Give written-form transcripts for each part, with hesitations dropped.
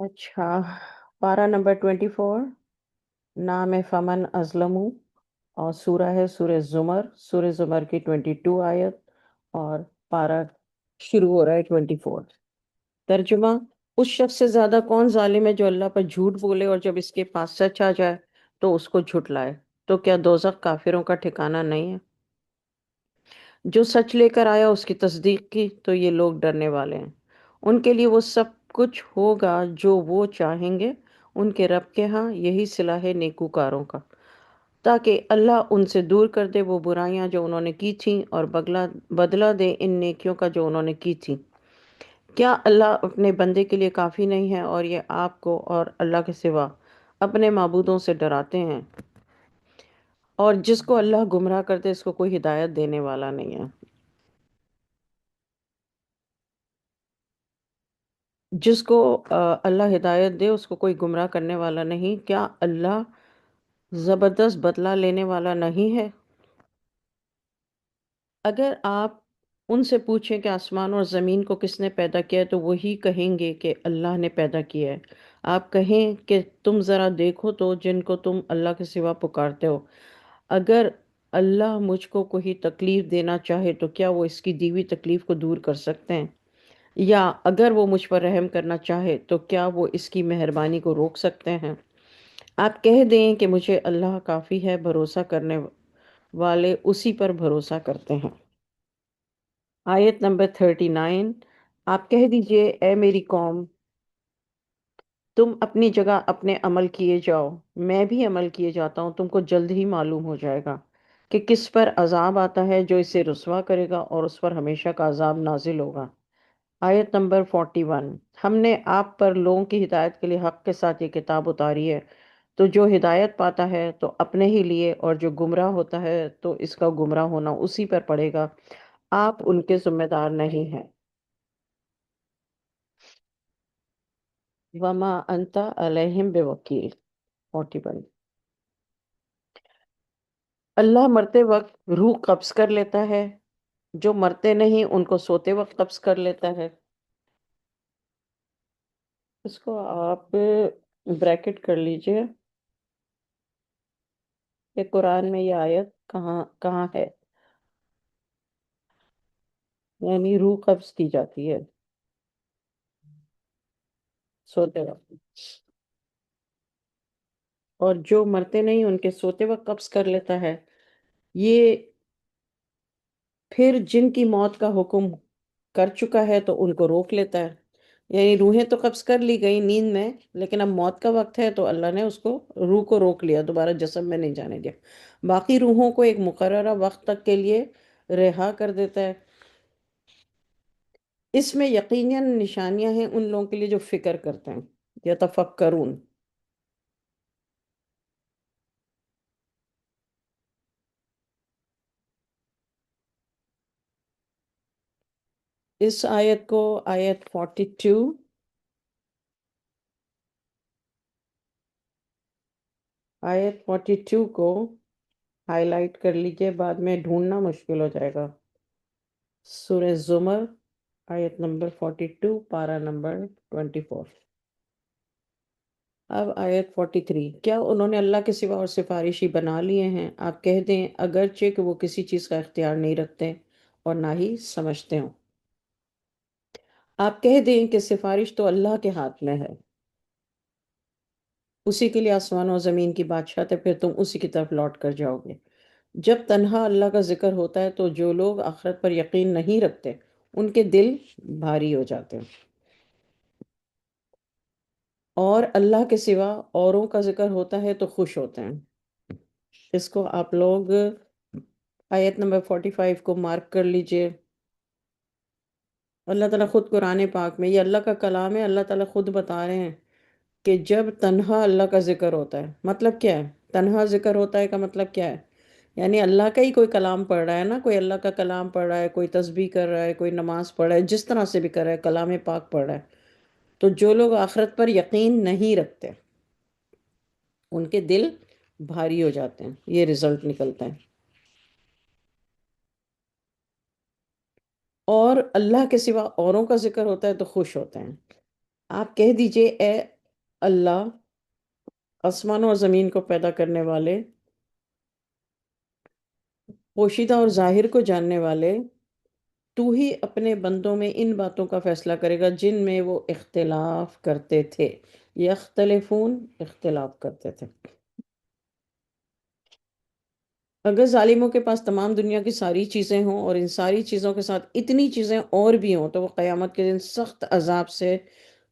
اچھا، پارہ نمبر 24، نام ہے فمن ازلمو، اور سورہ ہے سورہ زمر کی 22 آیت، اور پارہ شروع ہو رہا ہے 24۔ ترجمہ: اس شخص سے زیادہ کون ظالم ہے جو اللہ پر جھوٹ بولے اور جب اس کے پاس سچ آ جائے تو اس کو جھٹلائے؟ تو کیا دوزخ کافروں کا ٹھکانہ نہیں ہے؟ جو سچ لے کر آیا اس کی تصدیق کی تو یہ لوگ ڈرنے والے ہیں۔ ان کے لیے وہ سب کچھ ہوگا جو وہ چاہیں گے، ان کے رب کے ہاں یہی صلاح ہے نیکوکاروں کا، تاکہ اللہ ان سے دور کر دے وہ برائیاں جو انہوں نے کی تھیں اور بدلہ دے ان نیکیوں کا جو انہوں نے کی تھیں۔ کیا اللہ اپنے بندے کے لیے کافی نہیں ہے اور یہ آپ کو اور اللہ کے سوا اپنے معبودوں سے ڈراتے ہیں؟ اور جس کو اللہ گمراہ کر دے اس کو کوئی ہدایت دینے والا نہیں ہے۔ جس کو اللہ ہدایت دے اس کو کوئی گمراہ کرنے والا نہیں۔ کیا اللہ زبردست بدلہ لینے والا نہیں ہے؟ اگر آپ ان سے پوچھیں کہ آسمان اور زمین کو کس نے پیدا کیا ہے تو وہی کہیں گے کہ اللہ نے پیدا کیا ہے۔ آپ کہیں کہ تم ذرا دیکھو تو جن کو تم اللہ کے سوا پکارتے ہو، اگر اللہ مجھ کو کوئی تکلیف دینا چاہے تو کیا وہ اس کی دی ہوئی تکلیف کو دور کر سکتے ہیں؟ یا اگر وہ مجھ پر رحم کرنا چاہے تو کیا وہ اس کی مہربانی کو روک سکتے ہیں؟ آپ کہہ دیں کہ مجھے اللہ کافی ہے، بھروسہ کرنے والے اسی پر بھروسہ کرتے ہیں۔ آیت نمبر 39، آپ کہہ دیجئے اے میری قوم، تم اپنی جگہ اپنے عمل کیے جاؤ، میں بھی عمل کیے جاتا ہوں، تم کو جلد ہی معلوم ہو جائے گا کہ کس پر عذاب آتا ہے جو اسے رسوا کرے گا اور اس پر ہمیشہ کا عذاب نازل ہوگا۔ آیت نمبر 41، ہم نے آپ پر لوگوں کی ہدایت کے لیے حق کے ساتھ یہ کتاب اتاری ہے، تو جو ہدایت پاتا ہے تو اپنے ہی لیے، اور جو گمراہ ہوتا ہے تو اس کا گمراہ ہونا اسی پر پڑے گا، آپ ان کے ذمہ دار نہیں ہیں۔ وما انت علیہم بوکیل، 41۔ اللہ مرتے وقت روح قبض کر لیتا ہے، جو مرتے نہیں ان کو سوتے وقت قبض کر لیتا ہے۔ اس کو آپ بریکٹ کر لیجئے کہ قرآن میں یہ آیت کہاں کہاں ہے، یعنی روح قبض کی جاتی ہے سوتے وقت، اور جو مرتے نہیں ان کے سوتے وقت قبض کر لیتا ہے۔ یہ پھر جن کی موت کا حکم کر چکا ہے تو ان کو روک لیتا ہے، یعنی روحیں تو قبض کر لی گئی نیند میں، لیکن اب موت کا وقت ہے تو اللہ نے اس کو روح کو روک لیا، دوبارہ جسم میں نہیں جانے دیا، باقی روحوں کو ایک مقررہ وقت تک کے لیے رہا کر دیتا ہے۔ اس میں یقیناً نشانیاں ہیں ان لوگوں کے لیے جو فکر کرتے ہیں، یتفکرون۔ اس آیت کو، آیت 42، آیت 42 کو ہائی لائٹ کر لیجئے، بعد میں ڈھونڈنا مشکل ہو جائے گا۔ سورہ زمر، آیت نمبر 42، پارہ نمبر 24۔ اب آیت 43، کیا انہوں نے اللہ کے سوا اور سفارشی بنا لیے ہیں؟ آپ کہہ دیں اگرچہ کہ وہ کسی چیز کا اختیار نہیں رکھتے اور نہ ہی سمجھتے ہوں۔ آپ کہہ دیں کہ سفارش تو اللہ کے ہاتھ میں ہے، اسی کے لیے آسمان و زمین کی بادشاہت ہے، پھر تم اسی کی طرف لوٹ کر جاؤ گے۔ جب تنہا اللہ کا ذکر ہوتا ہے تو جو لوگ آخرت پر یقین نہیں رکھتے ان کے دل بھاری ہو جاتے ہیں، اور اللہ کے سوا اوروں کا ذکر ہوتا ہے تو خوش ہوتے ہیں۔ اس کو آپ لوگ آیت نمبر 45 کو مارک کر لیجئے۔ اللہ تعالیٰ خود قرآن پاک میں، یہ اللہ کا کلام ہے، اللہ تعالیٰ خود بتا رہے ہیں کہ جب تنہا اللہ کا ذکر ہوتا ہے، مطلب کیا ہے تنہا ذکر ہوتا ہے کا مطلب کیا ہے؟ یعنی اللہ کا ہی کوئی کلام پڑھ رہا ہے نا، کوئی اللہ کا کلام پڑھ رہا ہے، کوئی تسبیح کر رہا ہے، کوئی نماز پڑھ رہا ہے، جس طرح سے بھی کر رہا ہے کلام پاک پڑھ رہا ہے، تو جو لوگ آخرت پر یقین نہیں رکھتے ان کے دل بھاری ہو جاتے ہیں، یہ رزلٹ نکلتا ہے۔ اور اللہ کے سوا اوروں کا ذکر ہوتا ہے تو خوش ہوتے ہیں۔ آپ کہہ دیجئے اے اللہ آسمانوں اور زمین کو پیدا کرنے والے، پوشیدہ اور ظاہر کو جاننے والے، تو ہی اپنے بندوں میں ان باتوں کا فیصلہ کرے گا جن میں وہ اختلاف کرتے تھے، یختلفون، اختلاف کرتے تھے۔ اگر ظالموں کے پاس تمام دنیا کی ساری چیزیں ہوں اور ان ساری چیزوں کے ساتھ اتنی چیزیں اور بھی ہوں، تو وہ قیامت کے دن سخت عذاب سے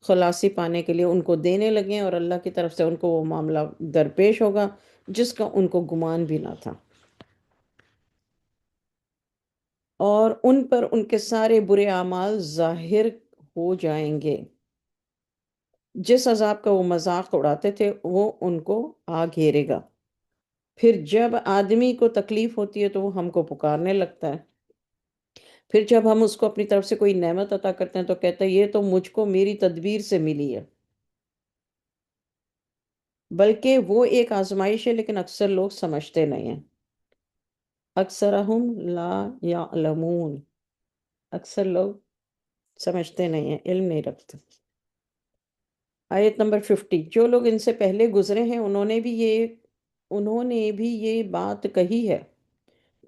خلاصی پانے کے لیے ان کو دینے لگیں، اور اللہ کی طرف سے ان کو وہ معاملہ درپیش ہوگا جس کا ان کو گمان بھی نہ تھا، اور ان پر ان کے سارے برے اعمال ظاہر ہو جائیں گے۔ جس عذاب کا وہ مذاق اڑاتے تھے وہ ان کو آ گھیرے گا۔ پھر جب آدمی کو تکلیف ہوتی ہے تو وہ ہم کو پکارنے لگتا ہے، پھر جب ہم اس کو اپنی طرف سے کوئی نعمت عطا کرتے ہیں تو کہتا ہے یہ تو مجھ کو میری تدبیر سے ملی ہے، بلکہ وہ ایک آزمائش ہے، لیکن اکثر لوگ سمجھتے نہیں ہیں۔ اکثرہم لا یعلمون، اکثر لوگ سمجھتے نہیں ہیں، علم نہیں رکھتے۔ آیت نمبر 50، جو لوگ ان سے پہلے گزرے ہیں انہوں نے بھی یہ بات کہی ہے،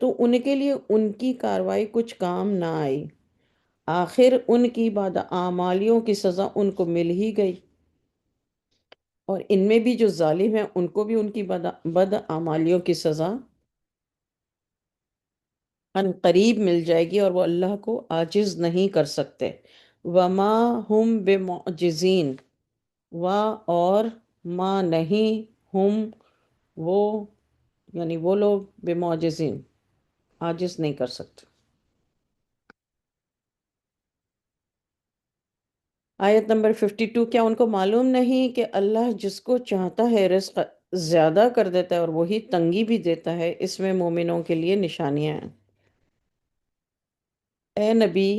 تو ان کے لیے ان کی کاروائی کچھ کام نہ آئی، آخر ان کی بدعمالیوں کی سزا ان کو مل ہی گئی، اور ان میں بھی جو ظالم ہیں ان کو بھی ان کی بدعمالیوں کی سزا ان قریب مل جائے گی، اور وہ اللہ کو عاجز نہیں کر سکتے۔ وما ہم بمعجزین، و اور ما نہیں، ہم وہ، یعنی وہ لوگ بمعجزین عاجز نہیں کر سکتے۔ آیت نمبر 52، کیا ان کو معلوم نہیں کہ اللہ جس کو چاہتا ہے رزق زیادہ کر دیتا ہے اور وہی تنگی بھی دیتا ہے، اس میں مومنوں کے لیے نشانیاں ہیں۔ اے نبی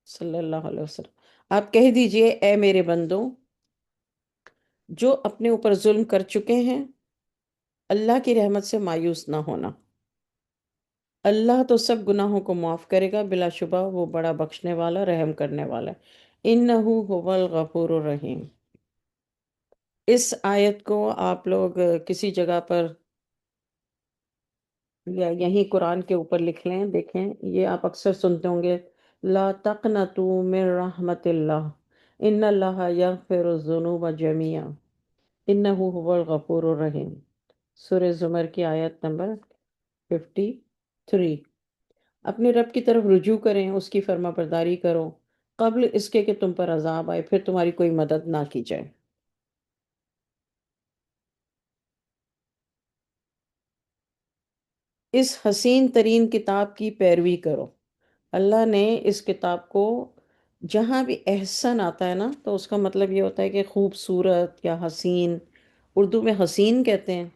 صلی اللہ علیہ وسلم، آپ کہہ دیجئے اے میرے بندوں جو اپنے اوپر ظلم کر چکے ہیں، اللہ کی رحمت سے مایوس نہ ہونا، اللہ تو سب گناہوں کو معاف کرے گا، بلا شبہ وہ بڑا بخشنے والا، رحم کرنے والا ہے۔ انہو هو الغفور الرحیم۔ اس آیت کو آپ لوگ کسی جگہ پر یا یہیں قرآن کے اوپر لکھ لیں، دیکھیں یہ آپ اکثر سنتے ہوں گے، لا تقنطوا من رحمت اللہ ان اللہ یغفر الذنوب جميعا انہ هو الغفور الرحیم۔ سورہ زمر کی آیت نمبر 53۔ اپنے رب کی طرف رجوع کریں، اس کی فرما برداری کرو، قبل اس کے کہ تم پر عذاب آئے، پھر تمہاری کوئی مدد نہ کی جائے۔ اس حسین ترین کتاب کی پیروی کرو۔ اللہ نے اس کتاب کو جہاں بھی احسن آتا ہے نا تو اس کا مطلب یہ ہوتا ہے کہ خوبصورت یا حسین، اردو میں حسین کہتے ہیں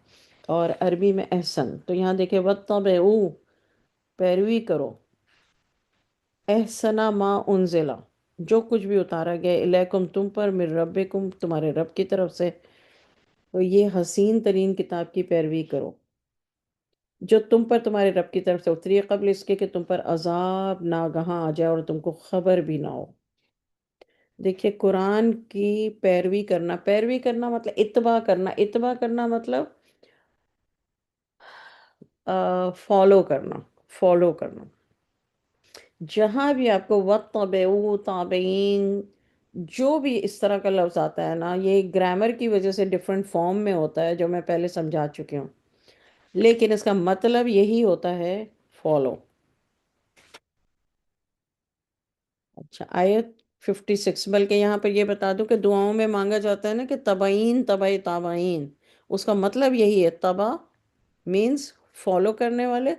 اور عربی میں احسن، تو یہاں دیکھیں وَاتَّبِعُوا، پیروی کرو، احسنا ما انزلہ، جو کچھ بھی اتارا گیا الیکم تم پر، من ربکم تمہارے رب کی طرف سے، تو یہ حسین ترین کتاب کی پیروی کرو جو تم پر تمہارے رب کی طرف سے اتری ہے، قبل اس کے کہ تم پر عذاب ناگہاں آ جائے اور تم کو خبر بھی نہ ہو۔ دیکھیے قرآن کی پیروی کرنا مطلب اتباع کرنا، اتباع کرنا مطلب فالو کرنا، فالو کرنا۔ جہاں بھی آپ کو وَاتَّبِعُوا، تابعین، جو بھی اس طرح کا لفظ آتا ہے نا، یہ گرامر کی وجہ سے ڈیفرنٹ فارم میں ہوتا ہے جو میں پہلے سمجھا چکی ہوں، لیکن اس کا مطلب یہی ہوتا ہے فالو۔ اچھا آیت 56، بلکہ یہاں پر یہ بتا دوں کہ دعاؤں میں مانگا جاتا ہے نا کہ تبعین تبع تابعین، اس کا مطلب یہی ہے، تبع مینز فالو کرنے والے،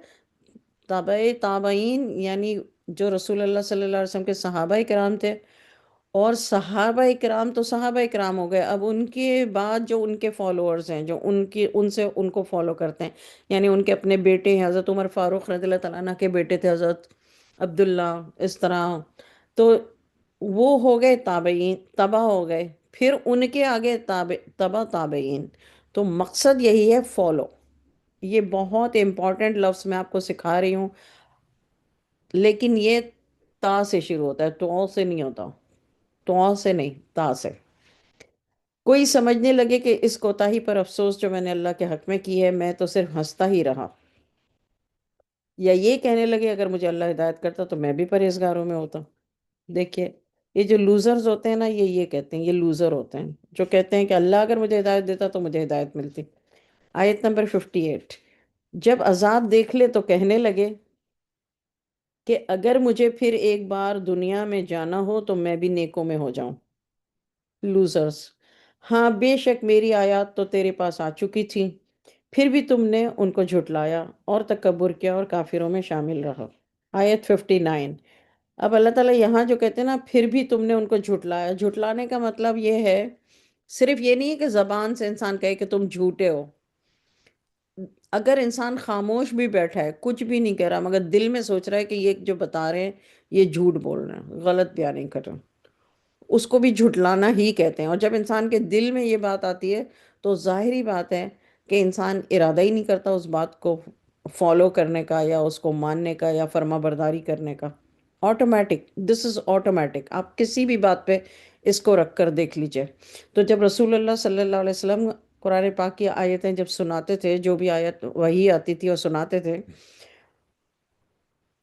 تبع تابعین یعنی جو رسول اللہ صلی اللہ علیہ وسلم کے صحابہ کرام تھے، اور صحابہ کرام تو صحابہ کرام ہو گئے، اب ان کے بعد جو ان کے فالوورز ہیں، جو ان سے ان کو فالو کرتے ہیں، یعنی ان کے اپنے بیٹے ہیں، حضرت عمر فاروق رضی اللہ تعالیٰ عنہ کے بیٹے تھے حضرت عبداللہ، اس طرح، تو وہ ہو گئے تابعین، تبع ہو گئے، پھر ان کے آگے تبع تابعین، تو مقصد یہی ہے فالو۔ یہ بہت امپورٹنٹ لفظ میں آپ کو سکھا رہی ہوں، لیکن یہ تا سے شروع ہوتا ہے، تو سے نہیں ہوتا، تو سے نہیں، تا سے۔ کوئی سمجھنے لگے کہ اس کوتاہی پر افسوس جو میں نے اللہ کے حق میں کی ہے، میں تو صرف ہنستا ہی رہا، یا یہ کہنے لگے اگر مجھے اللہ ہدایت کرتا تو میں بھی پرہیزگاروں میں ہوتا۔ دیکھیے، یہ جو لوزرز ہوتے ہیں نا، یہ کہتے ہیں، یہ لوزر ہوتے ہیں جو کہتے ہیں کہ اللہ اگر مجھے ہدایت دیتا تو مجھے ہدایت ملتی۔ آیت نمبر 58، جب عذاب دیکھ لے تو کہنے لگے کہ اگر مجھے پھر ایک بار دنیا میں جانا ہو تو میں بھی نیکوں میں ہو جاؤں۔ لوزرز، ہاں بے شک میری آیات تو تیرے پاس آ چکی تھی، پھر بھی تم نے ان کو جھٹلایا اور تکبر کیا اور کافروں میں شامل رہا۔ آیت 59، اب اللہ تعالیٰ یہاں جو کہتے ہیں نا پھر بھی تم نے ان کو جھٹلایا، جھٹلانے کا مطلب یہ ہے، صرف یہ نہیں ہے کہ زبان سے انسان کہے کہ تم جھوٹے ہو۔ اگر انسان خاموش بھی بیٹھا ہے، کچھ بھی نہیں کہہ رہا، مگر دل میں سوچ رہا ہے کہ یہ جو بتا رہے ہیں یہ جھوٹ بول رہے ہیں، غلط بیان کر رہے ہیں، اس کو بھی جھٹلانا ہی کہتے ہیں۔ اور جب انسان کے دل میں یہ بات آتی ہے تو ظاہری بات ہے کہ انسان ارادہ ہی نہیں کرتا اس بات کو فالو کرنے کا یا اس کو ماننے کا یا فرما برداری کرنے کا۔ آٹومیٹک، دس از آٹومیٹک، آپ کسی بھی بات پہ اس کو رکھ کر دیکھ لیجئے۔ تو جب رسول اللہ صلی اللہ علیہ وسلم قرآن پاک کی آیتیں جب سناتے تھے، جو بھی آیت وہی آتی تھی اور سناتے تھے،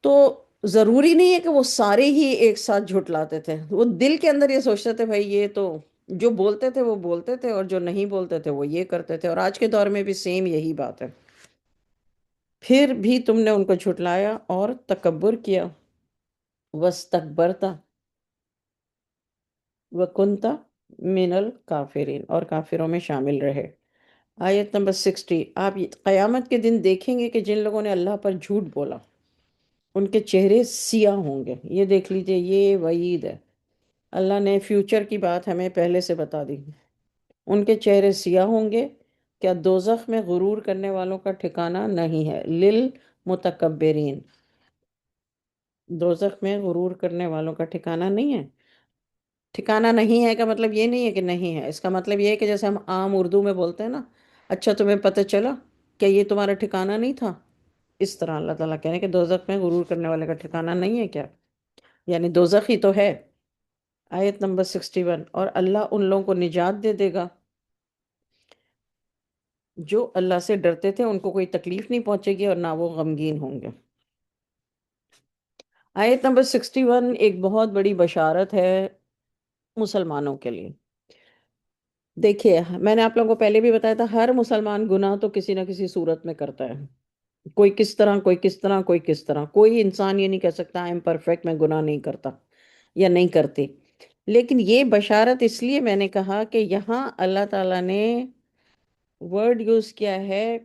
تو ضروری نہیں ہے کہ وہ سارے ہی ایک ساتھ جھٹلاتے تھے، وہ دل کے اندر یہ سوچتے تھے بھائی یہ تو جو بولتے تھے وہ بولتے تھے، اور جو نہیں بولتے تھے وہ یہ کرتے تھے، اور آج کے دور میں بھی سیم یہی بات ہے۔ پھر بھی تم نے ان کو جھٹلایا اور تکبر کیا، وَاسْتَكْبَرْتَ وَكُنْتَ مِنَ الْكَافِرِينَ، اور کافروں میں شامل رہے۔ آیت نمبر 60، آپ قیامت کے دن دیکھیں گے کہ جن لوگوں نے اللہ پر جھوٹ بولا ان کے چہرے سیاہ ہوں گے۔ یہ دیکھ لیجئے، یہ وعید ہے، اللہ نے فیوچر کی بات ہمیں پہلے سے بتا دی۔ ان کے چہرے سیاہ ہوں گے، کیا دوزخ میں غرور کرنے والوں کا ٹھکانہ نہیں ہے؟ للمتکبرین، دوزخ میں غرور کرنے والوں کا ٹھکانہ نہیں ہے۔ ٹھکانہ نہیں ہے کا مطلب یہ نہیں ہے کہ نہیں ہے، اس کا مطلب یہ ہے کہ جیسے ہم عام اردو میں بولتے ہیں نا، اچھا تمہیں پتہ چلا کہ یہ تمہارا ٹھکانہ نہیں تھا، اس طرح اللہ تعالیٰ کہہ رہے ہیں کہ دوزخ میں غرور کرنے والے کا ٹھکانہ نہیں ہے کیا؟ یعنی دوزخ ہی تو ہے۔ آیت نمبر 61، اور اللہ ان لوگوں کو نجات دے دے گا جو اللہ سے ڈرتے تھے، ان کو کوئی تکلیف نہیں پہنچے گی اور نہ وہ غمگین ہوں گے۔ آیت نمبر 61 ایک بہت بڑی بشارت ہے مسلمانوں کے لیے۔ دیکھیے، میں نے آپ لوگوں کو پہلے بھی بتایا تھا، ہر مسلمان گناہ تو کسی نہ کسی صورت میں کرتا ہے، کوئی کس طرح، کوئی کس طرح، کوئی کس طرح، کوئی انسان یہ نہیں کہہ سکتا آئی ایم پرفیکٹ، میں گناہ نہیں کرتا یا نہیں کرتی۔ لیکن یہ بشارت اس لیے میں نے کہا کہ یہاں اللہ تعالیٰ نے ورڈ یوز کیا ہے،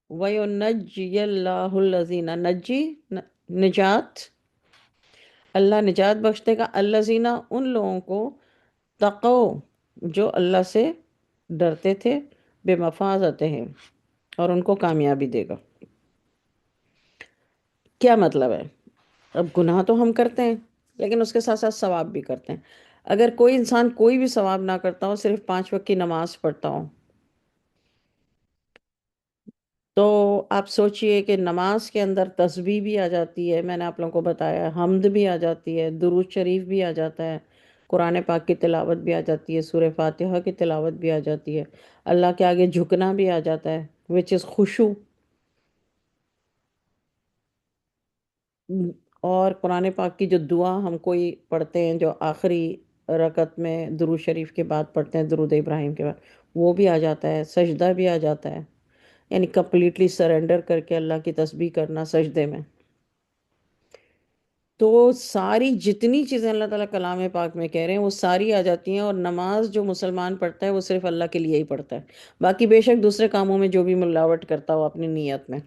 وَيُنَجِّيَ اللَّهُ الَّذِينَ، نجات، اللہ نجات بخشتے گا، الذین، ان لوگوں کو، تقو، جو اللہ سے ڈرتے تھے، بے مفازتہم، اور ان کو کامیابی دے گا۔ کیا مطلب ہے؟ اب گناہ تو ہم کرتے ہیں لیکن اس کے ساتھ ساتھ ثواب بھی کرتے ہیں۔ اگر کوئی انسان کوئی بھی ثواب نہ کرتا ہو، صرف 5 وقت کی نماز پڑھتا ہو، تو آپ سوچئے کہ نماز کے اندر تسبیح بھی آ جاتی ہے، میں نے آپ لوگوں کو بتایا، حمد بھی آ جاتی ہے، درود شریف بھی آ جاتا ہے، قرآن پاک کی تلاوت بھی آ جاتی ہے، سورہ فاتحہ کی تلاوت بھی آ جاتی ہے، اللہ کے آگے جھکنا بھی آ جاتا ہے، which is خشوع۔ اور قرآن پاک کی جو دعا ہم کوئی پڑھتے ہیں، جو آخری رکعت میں درود شریف کے بعد پڑھتے ہیں، درود ابراہیم کے بعد، وہ بھی آ جاتا ہے، سجدہ بھی آ جاتا ہے، یعنی کمپلیٹلی سرنڈر کر کے اللہ کی تسبیح کرنا سجدے میں۔ تو ساری جتنی چیزیں اللہ تعالیٰ کلام پاک میں کہہ رہے ہیں وہ ساری آ جاتی ہیں، اور نماز جو مسلمان پڑھتا ہے وہ صرف اللہ کے لیے ہی پڑھتا ہے، باقی بے شک دوسرے کاموں میں جو بھی ملاوٹ کرتا ہو اپنی نیت میں۔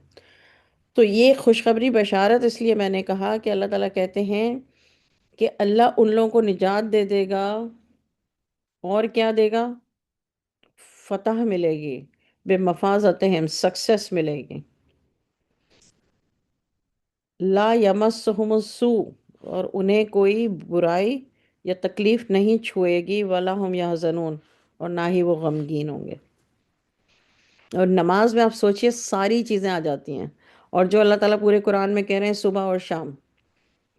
تو یہ خوشخبری بشارت اس لیے میں نے کہا کہ اللہ تعالیٰ کہتے ہیں کہ اللہ ان لوگوں کو نجات دے دے گا، اور کیا دے گا؟ فتح ملے گی، بے مفازتہم، سکسیس ملے گی، لا یمسہم السوء، اور انہیں کوئی برائی یا تکلیف نہیں چھوئے گی، ولا ہم یحزنون، اور نہ ہی وہ غمگین ہوں گے۔ اور نماز میں آپ سوچئے ساری چیزیں آ جاتی ہیں، اور جو اللہ تعالیٰ پورے قرآن میں کہہ رہے ہیں صبح اور شام،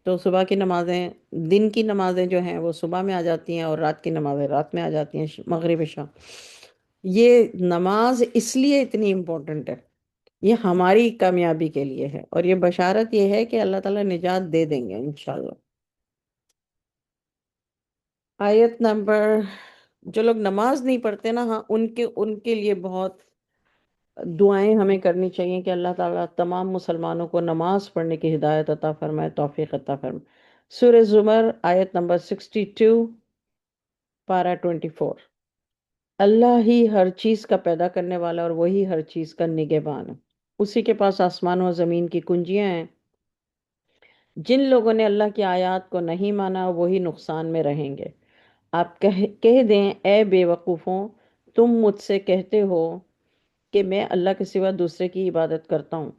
تو صبح کی نمازیں، دن کی نمازیں جو ہیں وہ صبح میں آ جاتی ہیں، اور رات کی نمازیں رات میں آ جاتی ہیں، مغرب عشاء۔ یہ نماز اس لیے اتنی امپورٹنٹ ہے، یہ ہماری کامیابی کے لیے ہے، اور یہ بشارت یہ ہے کہ اللہ تعالیٰ نجات دے دیں گے انشاءاللہ۔ آیت نمبر، جو لوگ نماز نہیں پڑھتے نا، ہاں ان کے لیے بہت دعائیں ہمیں کرنی چاہیے کہ اللہ تعالیٰ تمام مسلمانوں کو نماز پڑھنے کی ہدایت عطا فرمائے، توفیق عطا فرمائے۔ سورہ زمر آیت نمبر 62، پارہ 24۔ اللہ ہی ہر چیز کا پیدا کرنے والا، اور وہی ہر چیز کا نگہبان ہے۔ اسی کے پاس آسمان و زمین کی کنجیاں ہیں۔ جن لوگوں نے اللہ کی آیات کو نہیں مانا، وہی نقصان میں رہیں گے۔ آپ کہہ دیں اے بے وقوفوں، تم مجھ سے کہتے ہو کہ میں اللہ کے سوا دوسرے کی عبادت کرتا ہوں،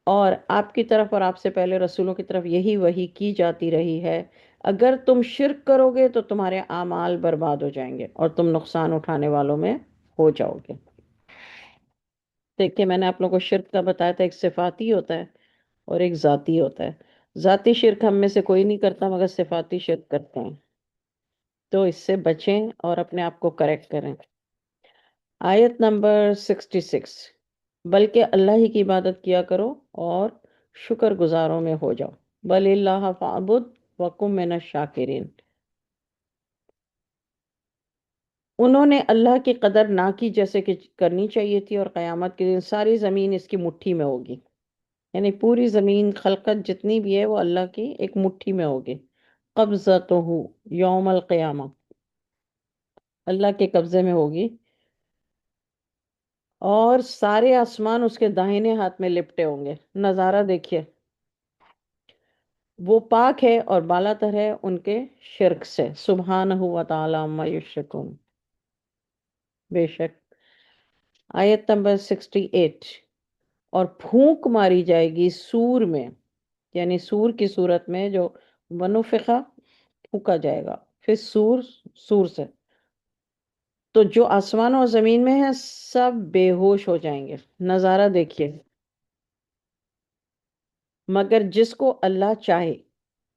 اور آپ کی طرف اور آپ سے پہلے رسولوں کی طرف یہی وحی کی جاتی رہی ہے۔ اگر تم شرک کرو گے تو تمہارے اعمال برباد ہو جائیں گے، اور تم نقصان اٹھانے والوں میں ہو جاؤ گے۔ دیکھیں، میں نے آپ لوگوں کو شرک کا بتایا تھا، ایک صفاتی ہوتا ہے اور ایک ذاتی ہوتا ہے۔ ذاتی شرک ہم میں سے کوئی نہیں کرتا، مگر صفاتی شرک کرتے ہیں، تو اس سے بچیں اور اپنے آپ کو کریکٹ کریں۔ آیت نمبر 66، بلکہ اللہ ہی کی عبادت کیا کرو اور شکر گزاروں میں ہو جاؤ۔ بل اللہ فاعبد وکم من الشاکرین۔ انہوں نے اللہ کی قدر نہ کی جیسے کہ کرنی چاہیے تھی، اور قیامت کے دن ساری زمین اس کی مٹھی میں ہوگی، یعنی پوری زمین خلقت جتنی بھی ہے وہ اللہ کی ایک مٹھی میں ہوگی۔ قبضتہ یوم القیامہ، اللہ کے قبضے میں ہوگی، اور سارے آسمان اس کے داہنے ہاتھ میں لپٹے ہوں گے۔ نظارہ دیکھیے، وہ پاک ہے اور بالا تر ہے ان کے شرک سے، سبحانہ و تعالی عما یشرکون۔ بے شک۔ آیت نمبر 68، اور پھونک ماری جائے گی سور میں، یعنی سور کی صورت میں جو ونفخہ، پھونکا جائے گا پھر سور سے، تو جو آسمان اور زمین میں ہے سب بے ہوش ہو جائیں گے۔ نظارہ دیکھیے، مگر جس کو اللہ چاہے،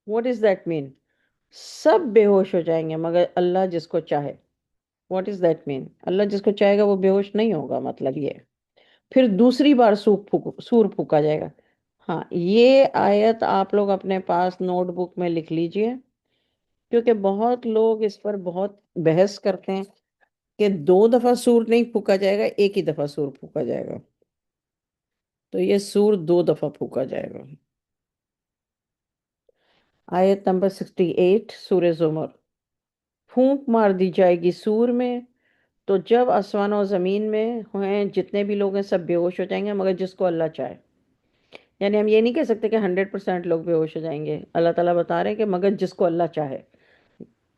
واٹ از دیٹ مین؟ سب بے ہوش ہو جائیں گے مگر اللہ جس کو چاہے۔ واٹ از دیٹ مین؟ اللہ جس کو چاہے گا وہ بے ہوش نہیں ہوگا، مطلب یہ ہے۔ پھر دوسری بار سور پھونکا جائے گا۔ ہاں، یہ آیت آپ لوگ اپنے پاس نوٹ بک میں لکھ لیجئے، کیونکہ بہت لوگ اس پر بہت بحث کرتے ہیں کہ 2 دفعہ سور نہیں پھونکا جائے گا، ایک ہی دفعہ سور پھونکا جائے گا۔ تو یہ سور 2 دفعہ پھونکا جائے گا۔ آیت نمبر 68، سورہ زمر۔ پھونک مار دی جائے گی سور میں، تو جب آسمان و زمین میں ہیں جتنے بھی لوگ ہیں سب بے ہوش ہو جائیں گے مگر جس کو اللہ چاہے۔ یعنی ہم یہ نہیں کہہ سکتے کہ 100% لوگ بے ہوش ہو جائیں گے، اللہ تعالیٰ بتا رہے ہیں کہ مگر جس کو اللہ چاہے۔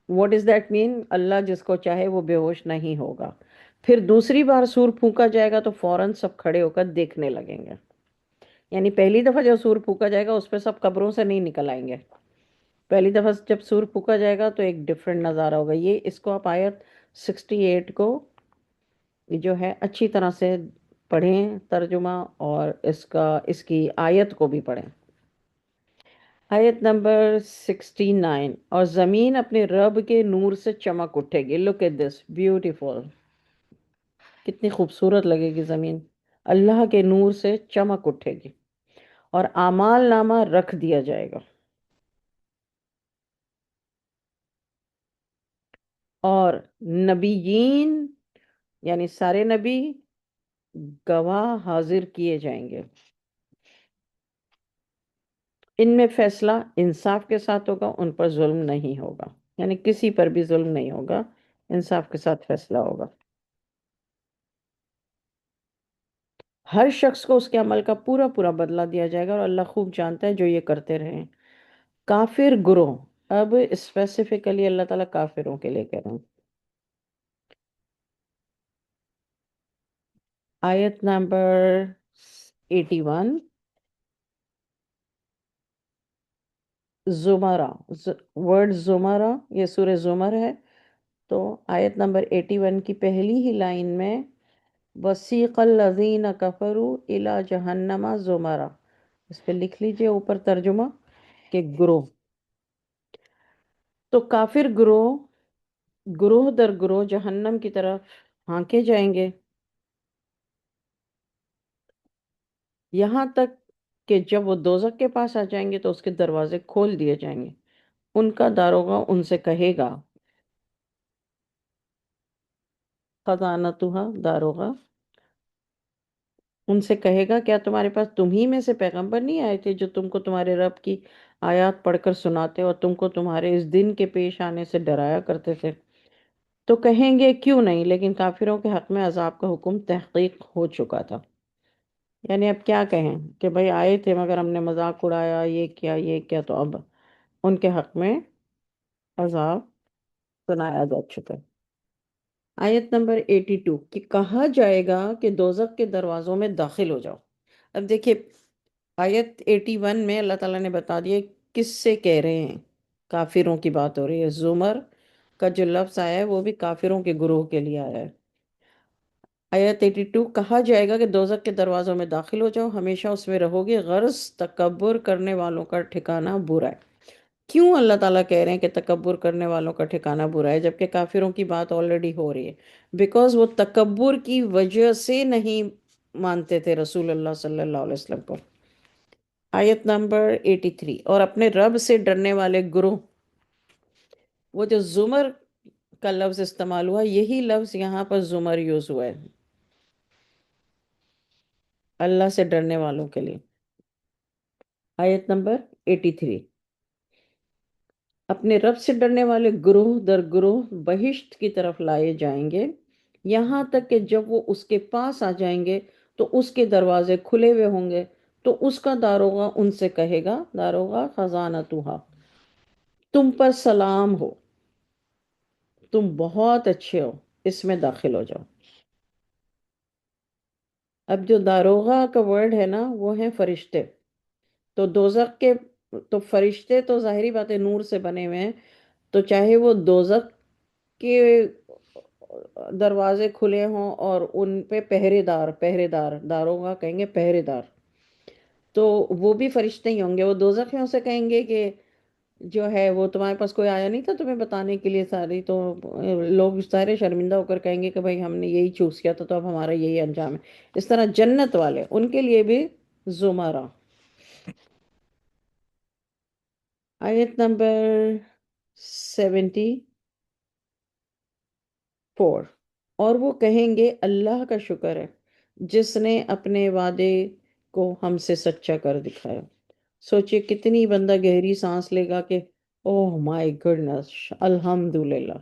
واٹ از دیٹ مین؟ اللہ جس کو چاہے وہ بے ہوش نہیں ہوگا۔ پھر دوسری بار سور پھونکا جائے گا تو فوراً سب کھڑے ہو کر دیکھنے لگیں گے۔ یعنی پہلی دفعہ جو سور پھونکا جائے گا اس پہ سب قبروں سے نہیں نکل آئیں گے۔ پہلی دفعہ جب سور پھونکا جائے گا تو ایک ڈیفرنٹ نظارہ ہوگا۔ یہ اس کو آپ آیت 68 کو جو ہے اچھی طرح سے پڑھیں ترجمہ، اور اس کی آیت کو بھی پڑھیں۔ آیت نمبر 69، اور زمین اپنے رب کے نور سے چمک اٹھے گی۔ لک ایٹ دس بیوٹیفل، کتنی خوبصورت لگے گی زمین، اللہ کے نور سے چمک اٹھے گی، اور اعمال نامہ رکھ دیا جائے گا، اور نبیین یعنی سارے نبی گواہ حاضر کیے جائیں گے۔ ان میں فیصلہ انصاف کے ساتھ ہوگا، ان پر ظلم نہیں ہوگا، یعنی کسی پر بھی ظلم نہیں ہوگا، انصاف کے ساتھ فیصلہ ہوگا۔ ہر شخص کو اس کے عمل کا پورا پورا بدلہ دیا جائے گا، اور اللہ خوب جانتا ہے جو یہ کرتے رہے ہیں۔ کافر گروہ، اب اسپیسیفکلی اللہ تعالیٰ کافروں کے لیے کہہ رہے ہیں۔ آیت نمبر 81، زمرہ، ورڈ زمرہ، یہ سورہ زمر ہے۔ تو آیت نمبر 81 کی پہلی ہی لائن میں وَسِيقَ الَّذِينَ كَفَرُوا إِلَى جَهَنَّمَ زُمَرًا، اس پہ لکھ لیجئے اوپر ترجمہ، کہ گروہ، تو کافر گروہ گروہ در گروہ جہنم کی طرف ہانکے جائیں گے، یہاں تک کہ جب وہ دوزخ کے پاس آ جائیں گے تو اس کے دروازے کھول دیے جائیں گے۔ ان کا داروغہ ان سے کہے گا، خزانتها، داروغہ ان سے کہے گا، کیا تمہارے پاس تم ہی میں سے پیغمبر نہیں آئے تھے جو تم کو تمہارے رب کی آیات پڑھ کر سناتے اور تم کو تمہارے اس دن کے پیش آنے سے ڈرایا کرتے تھے؟ تو کہیں گے کیوں نہیں، لیکن کافروں کے حق میں عذاب کا حکم تحقیق ہو چکا تھا۔ یعنی اب کیا کہیں کہ بھئی آئے تھے مگر ہم نے مذاق اڑایا، یہ کیا، تو اب ان کے حق میں عذاب سنایا جا چکا ہے۔ آیت نمبر 82 کہ کہا جائے گا کہ دوزخ کے دروازوں میں داخل ہو جاؤ۔ اب دیکھیے آیت 81 میں اللہ تعالیٰ نے بتا دیا کس سے کہہ رہے ہیں، کافروں کی بات ہو رہی ہے۔ زمر کا جو لفظ آیا ہے وہ بھی کافروں کے گروہ کے لیے آیا ہے۔ آیت 82 کہا جائے گا کہ دوزخ کے دروازوں میں داخل ہو جاؤ، ہمیشہ اس میں رہو گے، غرض تکبر کرنے والوں کا ٹھکانہ برا ہے۔ کیوں اللہ تعالیٰ کہہ رہے ہیں کہ تکبر کرنے والوں کا ٹھکانہ برا ہے جبکہ کافروں کی بات آلریڈی ہو رہی ہے؟ بیکاز وہ تکبر کی وجہ سے نہیں مانتے تھے رسول اللہ صلی اللہ علیہ وسلم کو۔ آیت نمبر 83 اور اپنے رب سے ڈرنے والے گروہ، وہ جو زمر کا لفظ استعمال ہوا یہی لفظ یہاں پر زمر یوز ہوا ہے اللہ سے ڈرنے والوں کے لیے۔ آیت نمبر 83 اپنے رب سے ڈرنے والے گروہ در گروہ بہشت کی طرف لائے جائیں گے، یہاں تک کہ جب وہ اس کے پاس آ جائیں گے تو اس کے دروازے کھلے ہوئے ہوں گے، تو اس کا داروغہ ان سے کہے گا، داروغہ خزانتها، تم پر سلام ہو، تم بہت اچھے ہو، اس میں داخل ہو جاؤ۔ اب جو داروغہ کا ورڈ ہے نا وہ ہے فرشتے، تو دوزخ کے، تو فرشتے تو ظاہری بات ہے نور سے بنے ہوئے ہیں، تو چاہے وہ دوزخ کے دروازے کھلے ہوں اور ان پہ پہرے دار داروغہ کہیں گے پہرے دار، تو وہ بھی فرشتے ہی ہوں گے۔ وہ دوزخیوں سے کہیں گے کہ جو ہے وہ تمہارے پاس کوئی آیا نہیں تھا تمہیں بتانے کے لیے ساری، تو لوگ سارے شرمندہ ہو کر کہیں گے کہ بھائی ہم نے یہی چوز کیا تھا تو اب ہمارا یہی انجام ہے۔ اس طرح جنت والے ان کے لیے بھی زمرہ۔ آیت نمبر 74 اور وہ کہیں گے اللہ کا شکر ہے جس نے اپنے وعدے کو ہم سے سچا کر دکھایا۔ سوچئے کتنی بندہ گہری سانس لے گا کہ اوہ مائی گڈنس، الحمدللہ